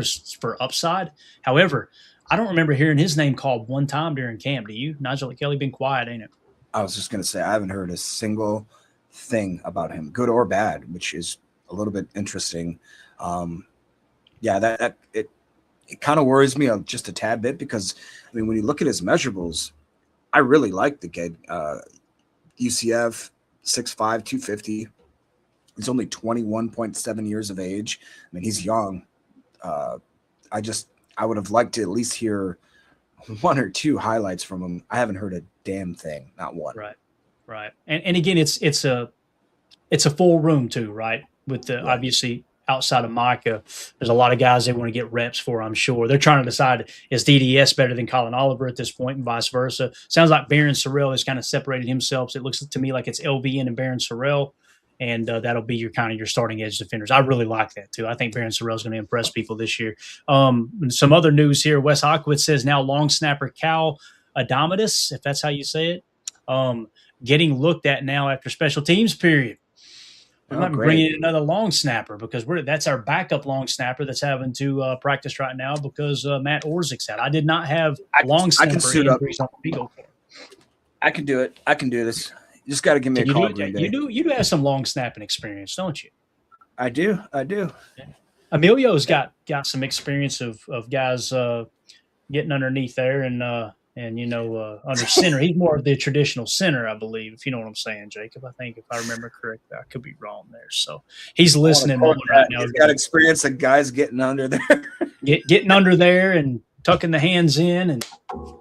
for upside. However, I don't remember hearing his name called one time during camp. Do you? Nigel Kelly been quiet, ain't it? I was just going to say, I haven't heard a single thing about him, good or bad, which is a little bit interesting. Yeah, it kind of worries me just a tad bit, because, I mean, when you look at his measurables, I really like the kid. UCF, 6'5", 250. He's only 21.7 years of age. I mean, he's young. I would have liked to at least hear 1 or 2 highlights from him. I haven't heard a damn thing, not one. Right. And again, it's a full room too, right? With the obviously outside of Micah, there's a lot of guys they want to get reps for, I'm sure. They're trying to decide, is DDS better than Colin Oliver at this point, and vice versa. Sounds like Barryn Sorrell has kind of separated himself. So it looks to me like it's LVN and Barryn Sorrell. And that'll be your starting edge defenders. I really like that too. I think Barryn Sorrell is going to impress people this year. Some other news here. Wes Hockwitz says now long snapper Cal Adamitis, if that's how you say it, getting looked at now after special teams period. We might be bringing in another long snapper, because that's our backup long snapper that's having to practice right now because Matt Orzech's out. I did not have long snapper injuries on the field. I can do it. I can do this. You just got to give me a call. You do have some long snapping experience, don't you? I do. Yeah. Emilio's got some experience of guys getting underneath there and under center. He's more of the traditional center, I believe, if you know what I'm saying, Jacob. I think if I remember correctly, I could be wrong there. So he's listening right now. He's got experience of guys getting under there. getting under there and tucking the hands in and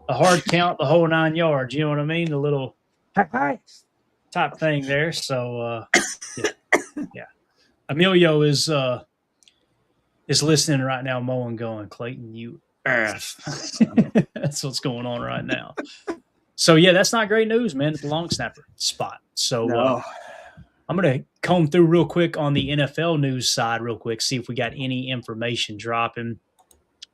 a hard count, the whole 9 yards. You know what I mean? The little type thing there. So yeah. Emilio is listening right now, mowing, going, Clayton, you ass. That's what's going on right now. So yeah, that's not great news, man. It's the long snapper spot. So no. I'm going to comb through real quick on the NFL news side real quick, see if we got any information dropping.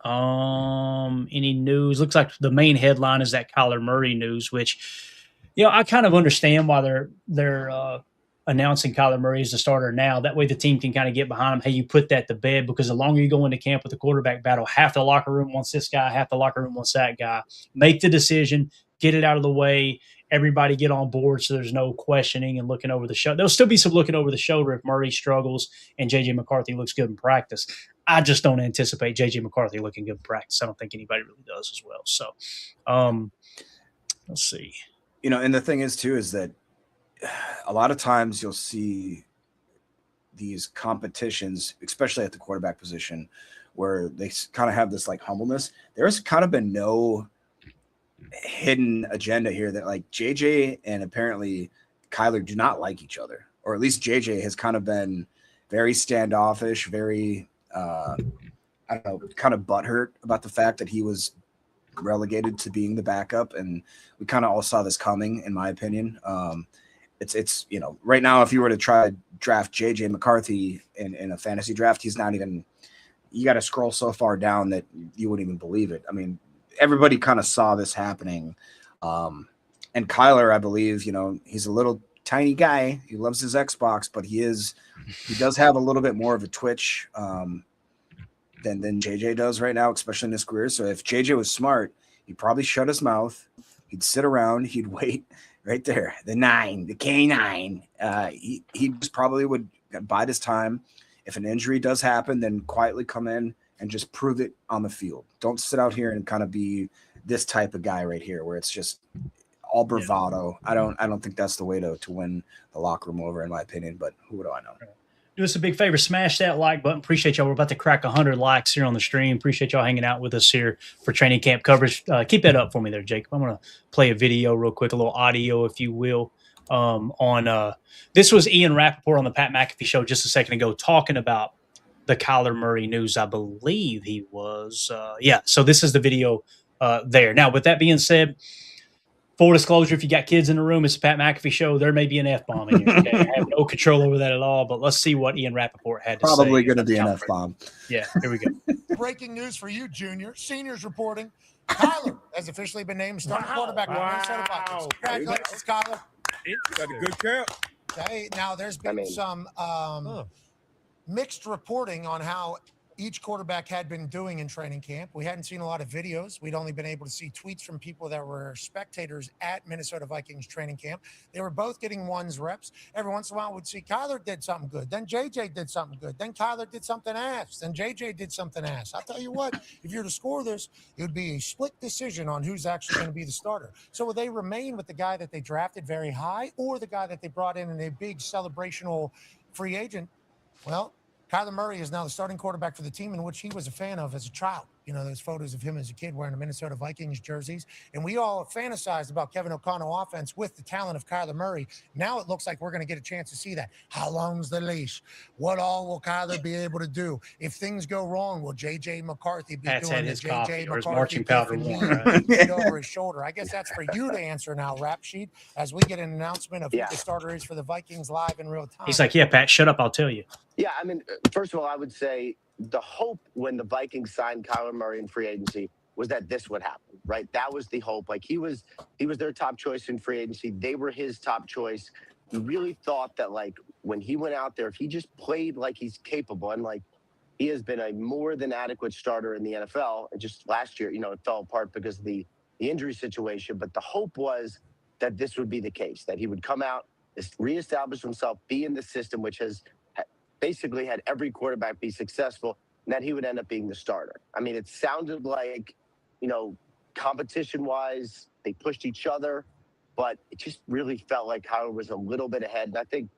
Any news? Looks like the main headline is that Kyler Murray news, which, I kind of understand why they're announcing Kyler Murray as the starter now. That way the team can kind of get behind him. Hey, you put that to bed, because the longer you go into camp with the quarterback battle, half the locker room wants this guy, half the locker room wants that guy. Make the decision, get it out of the way. Everybody get on board so there's no questioning and looking over the shoulder. There'll still be some looking over the shoulder if Murray struggles and J.J. McCarthy looks good in practice. I just don't anticipate J.J. McCarthy looking good in practice. I don't think anybody really does as well. So, let's see. And the thing is, too, is that a lot of times you'll see these competitions, especially at the quarterback position, where they kind of have this like humbleness. There's kind of been no hidden agenda here that like JJ and apparently Kyler do not like each other, or at least JJ has kind of been very standoffish, very I don't know, kind of butthurt about the fact that he was relegated to being the backup, and we kind of all saw this coming, in my opinion. It's right now, if you were to try to draft JJ McCarthy in a fantasy draft, he's not even, you got to scroll so far down that you wouldn't even believe it. I mean, everybody kind of saw this happening. And Kyler, I believe, he's a little tiny guy. He loves his Xbox, but he does have a little bit more of a twitch than JJ does right now, especially in his career. So if JJ was smart, he'd probably shut his mouth. He'd sit around. He'd wait right there. The K9. He just probably would bide his time. If an injury does happen, then quietly come in and just prove it on the field. Don't sit out here and kind of be this type of guy right here where it's just all bravado. I don't think that's the way to win the locker room over, in my opinion, but who do I know? Do us a big favor, smash that like button. Appreciate y'all. We're about to crack 100 likes here on the stream. Appreciate y'all hanging out with us here for training camp coverage. Keep that up for me there, Jacob. I'm going to play a video real quick, a little audio, if you will. This was Ian Rappaport on the Pat McAfee show just a second ago, talking about the Kyler Murray news. I believe he was. So this is the video there. Now, with that being said, full disclosure, if you got kids in the room, it's a Pat McAfee show. There may be an F-bomb in here. Okay? I have no control over that at all, but let's see what Ian Rappaport had to say. Probably going to be an F-bomb. Yeah, here we go. Breaking news for you, Junior. Seniors reporting. Kyler has officially been named starting quarterback by Minnesota Vikings. Congratulations, Kyler. Got a good camp. Okay, now there's been some mixed reporting on how each quarterback had been doing in training camp. We hadn't seen a lot of videos. We'd only been able to see tweets from people that were spectators at Minnesota Vikings training camp. They were both getting ones reps. Every once in a while, we'd see Kyler did something good. Then JJ did something good. Then Kyler did something ass. Then JJ did something ass. I'll tell you what, if you're to score this, it would be a split decision on who's actually going to be the starter. So will they remain with the guy that they drafted very high, or the guy that they brought in a big celebrational free agent? Well, Kyler Murray is now the starting quarterback for the team in which he was a fan of as a child. Those photos of him as a kid wearing the Minnesota Vikings jerseys. And we all fantasized about Kevin O'Connell offense with the talent of Kyler Murray. Now it looks like we're going to get a chance to see that. How long's the leash? What all will Kyler be able to do? If things go wrong, will J.J. McCarthy be doing the J.J. McCarthy over his shoulder? I guess that's for you to answer now, Rap Sheet, as we get an announcement of who the starter is for the Vikings live in real time. He's like, yeah, Pat, shut up. I'll tell you. Yeah, I mean, first of all, I would say the hope when the Vikings signed Kyler Murray in free agency was that this would happen, right? That was the hope. Like he was their top choice in free agency. They were his top choice. He really thought that like when he went out there, if he just played like he's capable, and like he has been a more than adequate starter in the NFL. And just last year, it fell apart because of the injury situation. But the hope was that this would be the case, that he would come out, reestablish himself, be in the system, which has basically had every quarterback be successful, and that he would end up being the starter. I mean, it sounded like, competition-wise, they pushed each other, but it just really felt like Kyler was a little bit ahead. And I think,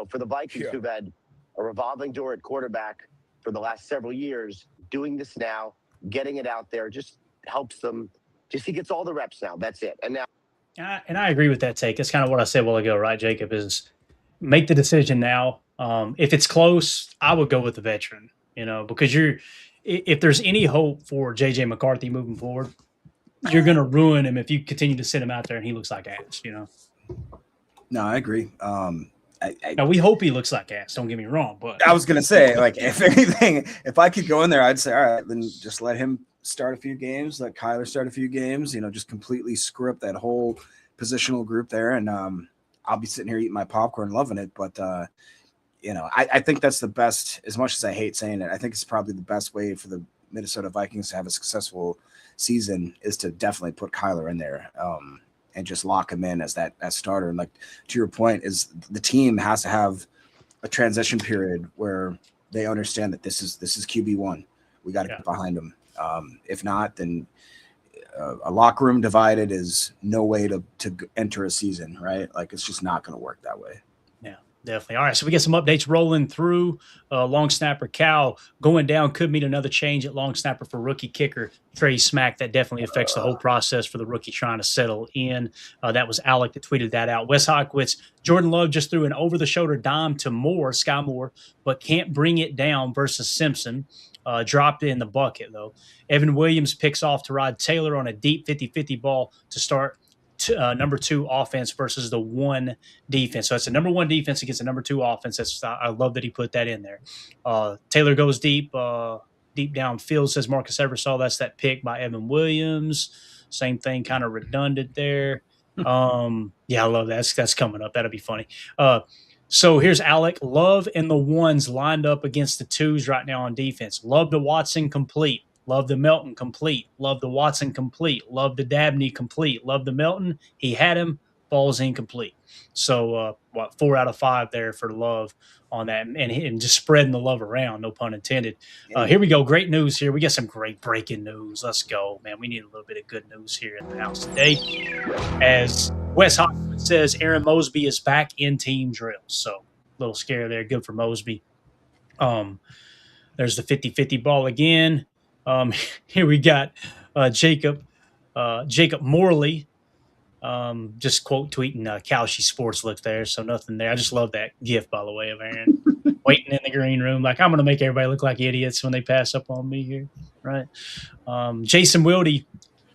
for the Vikings who've had a revolving door at quarterback for the last several years, doing this now, getting it out there, just helps them. Just he gets all the reps now. That's it. And now, and I agree with that take. It's kind of what I said a while ago, right, Jacob, is make the decision now. If it's close, I would go with the veteran, because if there's any hope for J.J. McCarthy moving forward, you're going to ruin him if you continue to sit him out there and he looks like ass, No, I agree. Now we hope he looks like ass. Don't get me wrong, but I was gonna say, like, if anything, if I could go in there, I'd say, all right, then just let him start a few games, let Kyler start a few games. Just completely screw up that whole positional group there, and I'll be sitting here eating my popcorn, loving it. But I think that's the best. As much as I hate saying it, I think it's probably the best way for the Minnesota Vikings to have a successful season is to definitely put Kyler in there. And just lock him in as that starter. And like to your point, is the team has to have a transition period where they understand that this is QB1. We got to get behind him. If not, then a locker room divided is no way to enter a season, right? Like it's just not going to work that way. Yeah, definitely. All right, so we get some updates rolling through. Long snapper Cal going down could mean another change at long snapper for rookie kicker Trey Smack. That definitely affects the whole process for the rookie trying to settle in. That was Alec that tweeted that out. Wes Hockwitz, Jordan Love just threw an over-the-shoulder dime to Sky Moore, but can't bring it down versus Simpson. Dropped it in the bucket, though. Evan Williams picks off to Rod Taylor on a deep 50-50 ball to start number 2 offense versus the 1 defense. So it's a number 1 defense against a number 2 offense. I love that he put that in there. Taylor goes deep downfield, says Marcus Eversole. That's that pick by Evan Williams. Same thing, kind of redundant there. Yeah, I love that. That's coming up. That'll be funny. So here's Alec. Love and the 1s lined up against the 2s right now on defense. Love the Watson complete. Love the Melton complete. Love the Watson complete. Love the Dabney complete. Love the Melton. He had him. Ball's incomplete. So 4 out of 5 there for Love on that, and just spreading the love around, no pun intended. Here we go. Great news here. We got some great breaking news. Let's go, man. We need a little bit of good news here in the house today. As Wes Hopkins says, Aaron Mosby is back in team drills. So a little scare there. Good for Mosby. There's the 50-50 ball again. Here we got Jacob Morley. Just quote tweeting Cowshy Sports look there, so nothing there. I just love that gif, by the way, of Aaron waiting in the green room like, I'm going to make everybody look like idiots when they pass up on me here, right? Jason Wilde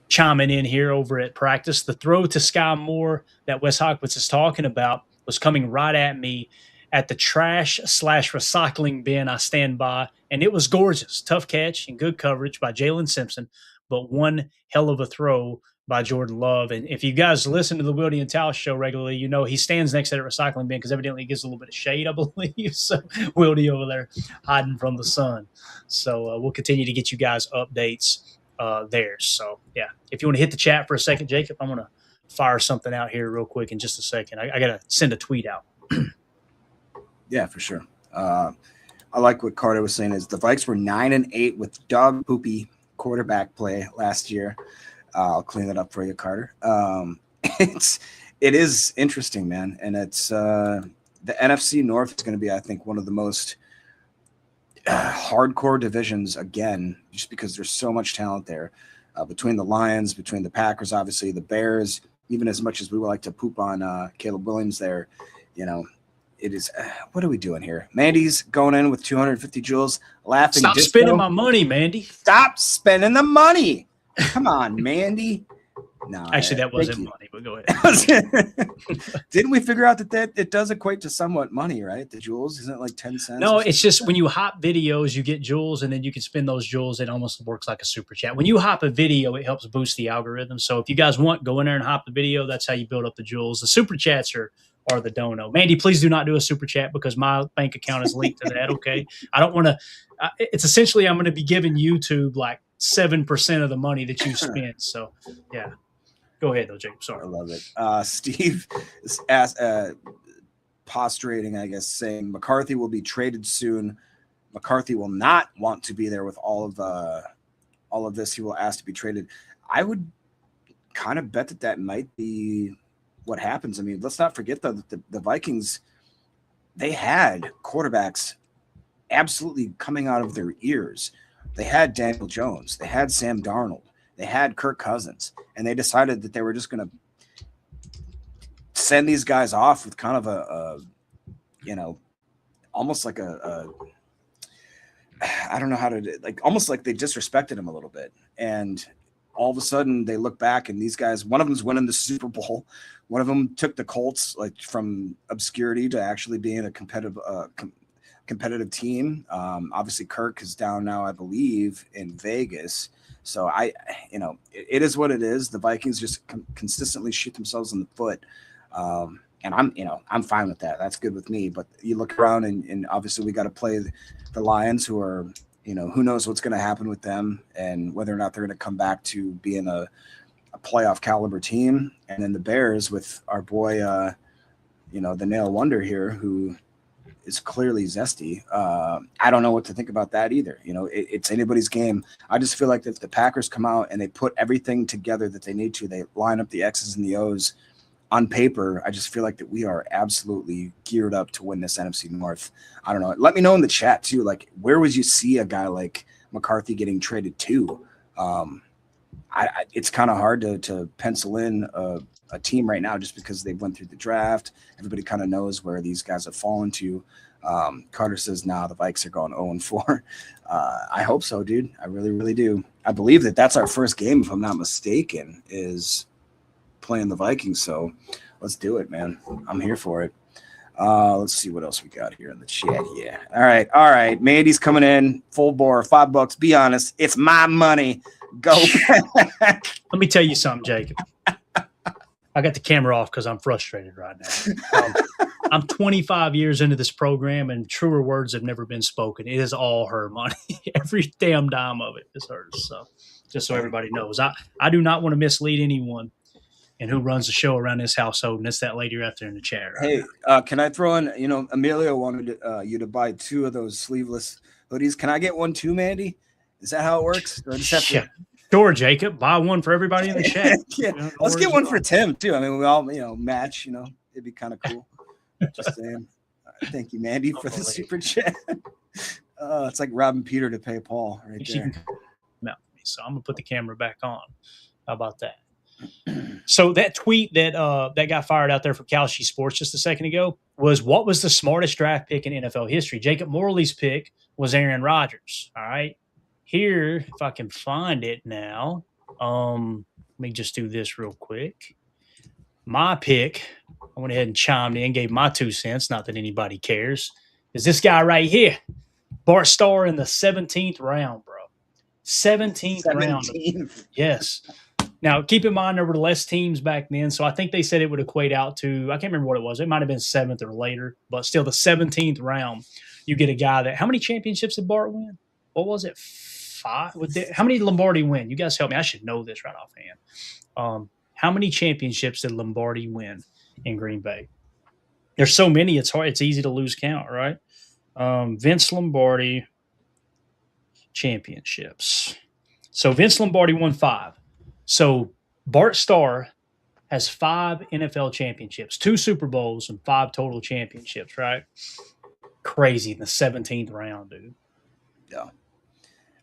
chiming in here over at practice. The throw to Sky Moore that Wes Hockwitz is talking about was coming right at me at the trash/recycling bin I stand by, and it was gorgeous. Tough catch and good coverage by Jalen Simpson, but one hell of a throw by Jordan Love. And if you guys listen to the Wilde and Towles show regularly, you know he stands next to that recycling bin because evidently he gets a little bit of shade, I believe. So Wilde over there hiding from the sun. So we'll continue to get you guys updates there. So, yeah, if you want to hit the chat for a second, Jacob, I'm going to fire something out here real quick in just a second. I got to send a tweet out. Yeah, for sure. I like what Carter was saying is the Vikes were 9-8 with dog poopy quarterback play last year. I'll clean that up for you, Carter. It is interesting, man. And it's the NFC North is going to be, I think, one of the most hardcore divisions again, just because there's so much talent there between the Lions, between the Packers, obviously the Bears, even as much as we would like to poop on Caleb Williams there, it is what are we doing here? Mandy's going in with 250 joules, laughing. Stop spending my money, Mandy. Stop spending the money. Come on, Mandy. No, actually, that wasn't money, but go ahead. Didn't we figure out that it does equate to somewhat money, right? The joules, isn't it like 10 cents? No, it's just when you hop videos, you get joules, and then you can spend those joules. It almost works like a super chat. When you hop a video, it helps boost the algorithm. So if you guys want, go in there and hop the video. That's how you build up the joules. The super chats are the dono. Mandy, please do not do a super chat because my bank account is linked to that. Okay, I don't want to. It's essentially I'm going to be giving YouTube like 7% of the money that you spend. So yeah. Go ahead, though, Jacob. Sorry. I love it. Steve is postulating, I guess, saying McCarthy will be traded soon. McCarthy will not want to be there with all of this. He will ask to be traded. I would kind of bet that might be what happens. I mean, let's not forget that the Vikings, they had quarterbacks absolutely coming out of their ears. They had Daniel Jones. They had Sam Darnold. They had Kirk Cousins, and they decided that they were just going to send these guys off with kind of almost like I don't know how to, like, almost like they disrespected him a little bit. And all of a sudden they look back and these guys, one of them's winning the Super Bowl. One of them took the Colts like from obscurity to actually being a competitive team. Obviously Kirk is down now, I believe, in Vegas. So it is what it is. The Vikings just consistently shoot themselves in the foot. And I'm fine with that. That's good with me. But you look around and obviously we got to play the Lions, who are, who knows what's going to happen with them and whether or not they're going to come back to being a playoff caliber team. And then the Bears with our boy, the Nail Wonder here, who is clearly zesty. I don't know what to think about that either. It's anybody's game. I just feel like if the Packers come out and they put everything together that they need to, they line up the X's and the O's on paper, I just feel like that we are absolutely geared up to win this NFC North. I don't know. Let me know in the chat too. Like, where would you see a guy like McCarthy getting traded to? It's kind of hard to pencil in a team right now just because they've went through the draft. Everybody kind of knows where these guys have fallen to. Carter says, nah, the Vikes are going 0-4. I hope so, dude. I really, really do. I believe that's our first game, if I'm not mistaken, is playing the Vikings. So let's do it, man. I'm here for it. Let's see what else we got here in the chat. Yeah. All right. Mandy's coming in full bore, $5. Be honest. It's my money. Go. Let me tell you something, Jacob. I got the camera off because I'm frustrated right now. I'm 25 years into this program, and truer words have never been spoken. It is all her money. Every damn dime of it is hers. So just so everybody knows, I do not want to mislead anyone. And who runs the show around this household, and it's that lady right there in the chat. Right? Hey, can I throw in, Emilio wanted you to buy 2 of those sleeveless hoodies. Can I get one too, Mandy? Is that how it works? Or just have to... Sure, Jacob. Buy one for everybody in the chat. Yeah. Let's get one for Tim, too. I mean, we all, match, it'd be kind of cool. Just saying. Thank you, Mandy, for the super chat. It's like robbing Peter to pay Paul right there. So I'm going to put the camera back on. How about that? So that tweet that got fired out there from Kalshi Sports just a second ago was, what was the smartest draft pick in NFL history? Jacob Morley's pick was Aaron Rodgers. All right. Here, if I can find it now, let me just do this real quick. My pick, I went ahead and chimed in, gave my 2 cents, not that anybody cares, is this guy right here, Bart Starr in the 17th round, bro. 17th round. Yes. Now, keep in mind, there were less teams back then, so I think they said it would equate out to, I can't remember what it was. It might have been 7th or later, but still the 17th round, you get a guy that – how many championships did Bart win? What was it, 5? How many did Lombardi win? You guys help me. I should know this right offhand. How many championships did Lombardi win in Green Bay? There's so many, it's hard. It's easy to lose count, right? Vince Lombardi championships. So Vince Lombardi won 5. So Bart Starr has 5 NFL championships, 2 Super Bowls, and 5 total championships, right? Crazy in the 17th round, dude. Yeah.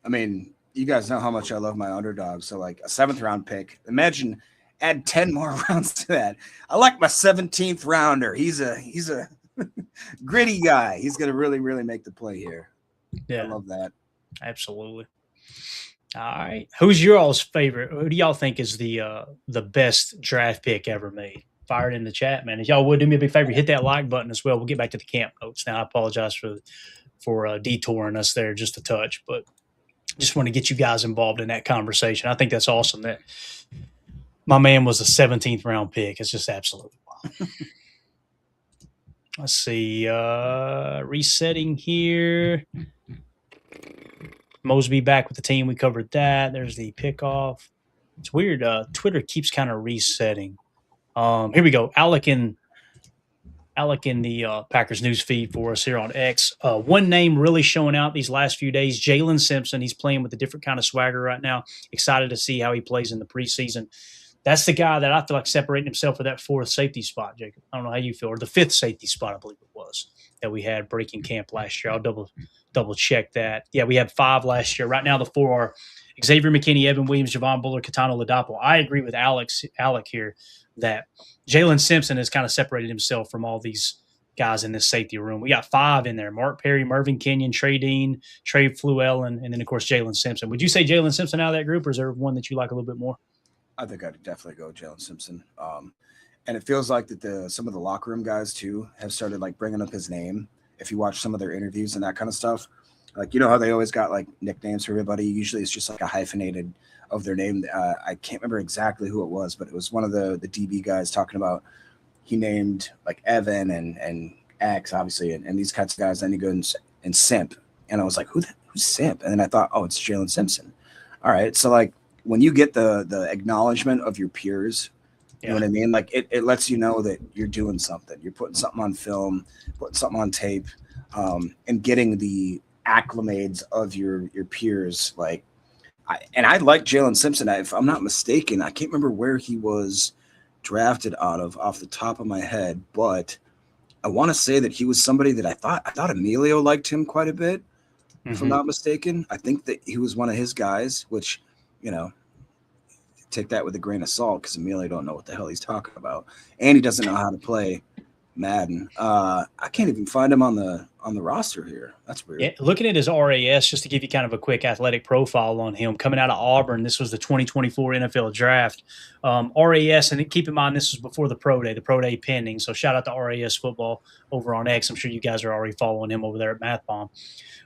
I mean, you guys know how much I love my underdog. So like a 7th round pick, imagine add 10 more rounds to that. I like my 17th rounder. He's a gritty guy. He's going to really, really make the play here. Yeah. I love that. Absolutely. All right. Who's your all's favorite? Who do y'all think is the best draft pick ever made? Fire it in the chat, man. If y'all would do me a big favor, hit that like button as well. We'll get back to the camp notes now. I apologize for detouring us there just a touch, but just want to get you guys involved in that conversation. I think that's awesome that my man was a 17th round pick. It's just absolutely wild. Let's see. Resetting here. Mosby back with the team. We covered that. There's the pickoff. It's weird. Twitter keeps kind of resetting. Here we go. Alec in the Packers news feed for us here on X. One name really showing out these last few days, Jalen Simpson. He's playing with a different kind of swagger right now. Excited to see how he plays in the preseason. That's the guy that I feel like separating himself for that 4th safety spot, Jacob. I don't know how you feel. Or the 5th safety spot, I believe it was, that we had breaking camp last year. I'll double check that. Yeah, we had 5 last year. Right now, the 4 are Xavier McKinney, Evan Williams, Javon Bullard, Katana Ladapo. I agree with Alec here that Jalen Simpson has kind of separated himself from all these guys in this safety room. We got 5 in there: Mark Perry, Mervyn Kenyon, Trey Dean, Trey Fluellen, and then of course Jalen Simpson. Would you say Jalen Simpson out of that group, or is there one that you like a little bit more? I think I'd definitely go Jalen Simpson. And it feels like that some of the locker room guys too have started like bringing up his name. If you watch some of their interviews and that kind of stuff, like, you know how they always got like nicknames for everybody. Usually it's just like a hyphenated of their name. I can't remember exactly who it was, but it was one of the DB guys talking about, he named like Evan and X, obviously, and these kinds of guys. Then he goes and Simp, and I was like, who's Simp? And then I thought, oh, it's Jalen Simpson. All right, so like when you get the acknowledgement of your peers, you know what I mean? Like it lets you know that you're doing something. You're putting something on film, putting something on tape, and getting the acclimates of your peers. Like, I like Jalen Simpson. If I'm not mistaken, I can't remember where he was drafted off the top of my head, but I want to say that he was somebody that I thought Emilio liked him quite a bit. If I'm not mistaken, I think that he was one of his guys, which, you know, take that with a grain of salt because Emilio don't know what the hell he's talking about, and he doesn't know how to play Madden. I can't even find him on the roster here. That's weird. Yeah, looking at his RAS, just to give you kind of a quick athletic profile on him, coming out of Auburn, this was the 2024 NFL draft. RAS, and keep in mind this was before the pro day pending. So shout out to RAS football over on X. I'm sure you guys are already following him over there at Math Bomb.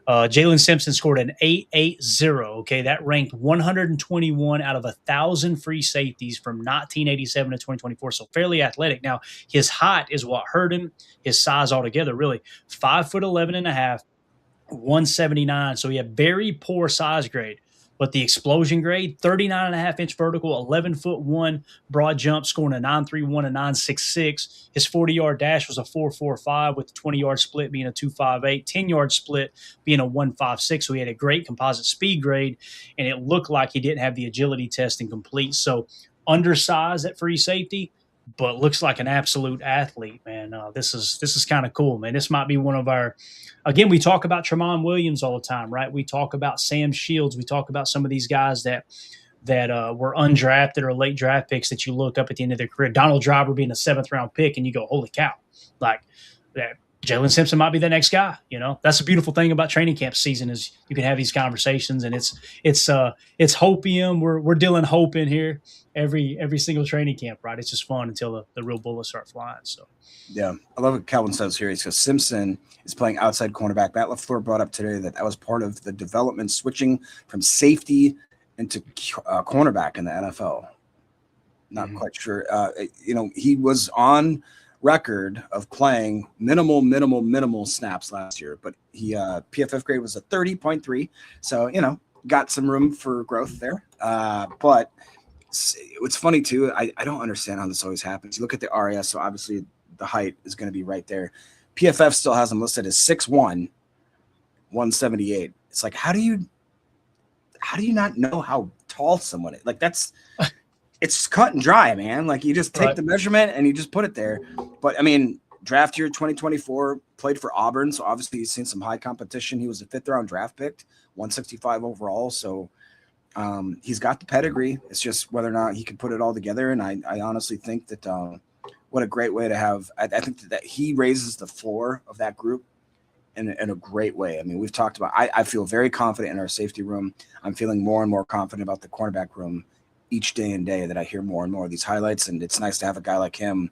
Jalen Simpson scored an 8.80. Okay, that ranked 121 out of 1,000 free safeties from 1987 to 2024. So fairly athletic. Now his height is what hurt him. His size altogether, really, 5'11.5", 179. So he had very poor size grade. But the explosion grade, 39.5-inch vertical, 11'1" broad jump, scoring a 9.31 and 9.66. His 40-yard dash was a 4.45 with the 20-yard split being a 2.58, 10-yard split being a 1.56. So he had a great composite speed grade, and it looked like he didn't have the agility testing complete. So undersized at free safety, but looks like an absolute athlete, man. This is kind of cool, man. This might be one of our – again, we talk about Tramon Williams all the time, right? We talk about Sam Shields. We talk about some of these guys that were undrafted or late draft picks that you look up at the end of their career. Donald Driver being a 7th-round pick, and you go, holy cow. Like, that Jalen Simpson might be the next guy, you know? That's the beautiful thing about training camp season is you can have these conversations, and it's hopium. We're dealing hope in here every single training camp, right? It's just fun until the real bullets start flying, so. Yeah, I love what Calvin says here. He says Simpson is playing outside cornerback. Matt LaFleur brought up today that was part of the development, switching from safety into cornerback in the NFL. Not quite sure. You know, he was on record of playing minimal snaps last year, but he PFF grade was a 30.3. So, you know, got some room for growth there. But it's funny too. I don't understand how this always happens. You look at the RAS, so obviously the height is going to be right there. PFF still has him listed as 6'1", 178. It's like, how do you not know how tall someone is? Like, it's cut and dry, man. Like, you just take the measurement and you just put it there. But I mean, draft year 2024, played for Auburn, so obviously he's seen some high competition. He was a 5th-round draft pick, 165 overall. So he's got the pedigree. It's just whether or not he can put it all together. And I honestly think that what a great way to have. I think that he raises the floor of that group in a great way. I mean, we've talked about. I feel very confident in our safety room. I'm feeling more and more confident about the cornerback room each day and day that I hear more and more of these highlights. And it's nice to have a guy like him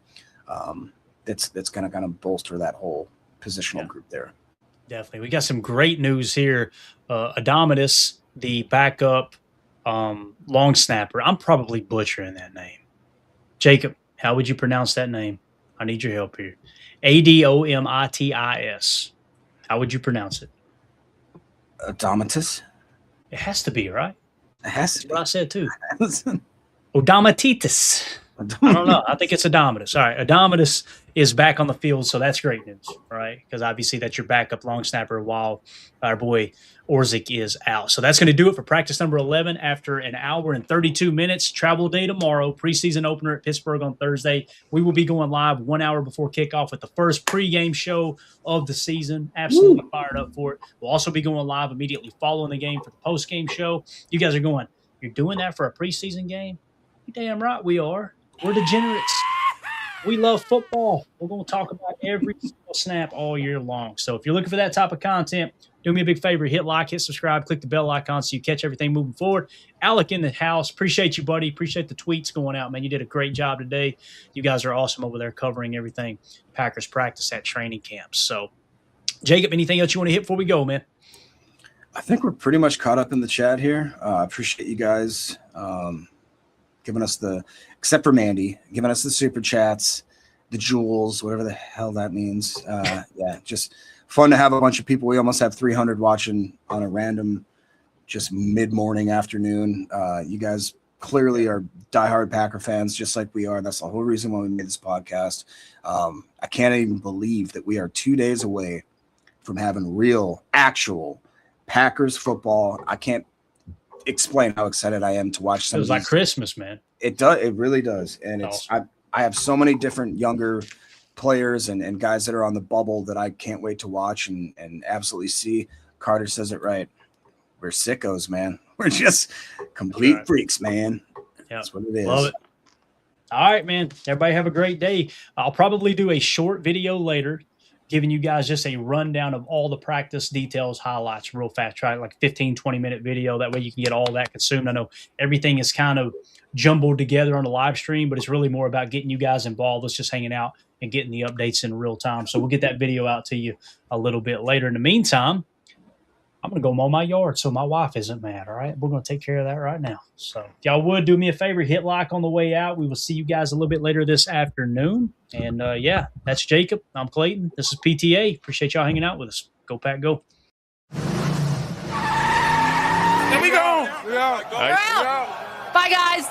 that's going to kind of bolster that whole positional group there. Definitely. We got some great news here. Adamitis, the backup long snapper. I'm probably butchering that name. Jacob, how would you pronounce that name? I need your help here. Adomitis. How would you pronounce it? Adamitis? It has to be, right? It has to That's be. what I said too. Odomatitis. I don't know. I think it's Adamitis. All right. Adamitis is back on the field, so that's great news, right? Because obviously that's your backup long snapper while our boy Orzik is out. So that's going to do it for practice number 11 after an hour and 32 minutes. Travel day tomorrow, preseason opener at Pittsburgh on Thursday. We will be going live 1 hour before kickoff with the first pregame show of the season. Absolutely fired up for it. We'll also be going live immediately following the game for the postgame show. You guys are going, you're doing that for a preseason game? You damn right we are. We're degenerates. We love football. We're going to talk about every single snap all year long. So if you're looking for that type of content, do me a big favor. Hit like, hit subscribe, click the bell icon so you catch everything moving forward. Alec in the house. Appreciate you, buddy. Appreciate the tweets going out, man. You did a great job today. You guys are awesome over there covering everything Packers practice at training camps. So, Jacob, anything else you want to hit before we go, man? I think we're pretty much caught up in the chat here. I appreciate you guys giving us except for Mandy, giving us the super chats, the jewels, whatever the hell that means. Yeah, just fun to have a bunch of people. We almost have 300 watching on a random, just mid-morning afternoon. You guys clearly are diehard Packer fans, just like we are. That's the whole reason why we made this podcast. I can't even believe that we are 2 days away from having real, actual Packers football. I can't explain how excited I am to watch some. It was like Christmas, man. It does. It really does. And I have so many different younger players and guys that are on the bubble that I can't wait to watch and absolutely see. Carter says it right. We're sickos, man. We're just complete freaks, man. Yep. That's what it is. Love it. All right, man. Everybody have a great day. I'll probably do a short video later giving you guys just a rundown of all the practice details, highlights real fast. Try like 15, 20-minute video. That way you can get all that consumed. I know everything is kind of jumbled together on the live stream, but it's really more about getting you guys involved. Let's just hanging out and getting the updates in real time. So we'll get that video out to you a little bit later. In the meantime, I'm going to go mow my yard so my wife isn't mad, all right? We're going to take care of that right now. So if y'all would do me a favor, hit like on the way out. We will see you guys a little bit later this afternoon. And, yeah, that's Jacob. I'm Clayton. This is PTA. Appreciate y'all hanging out with us. Go, Pack, go. There we go. Bye, guys.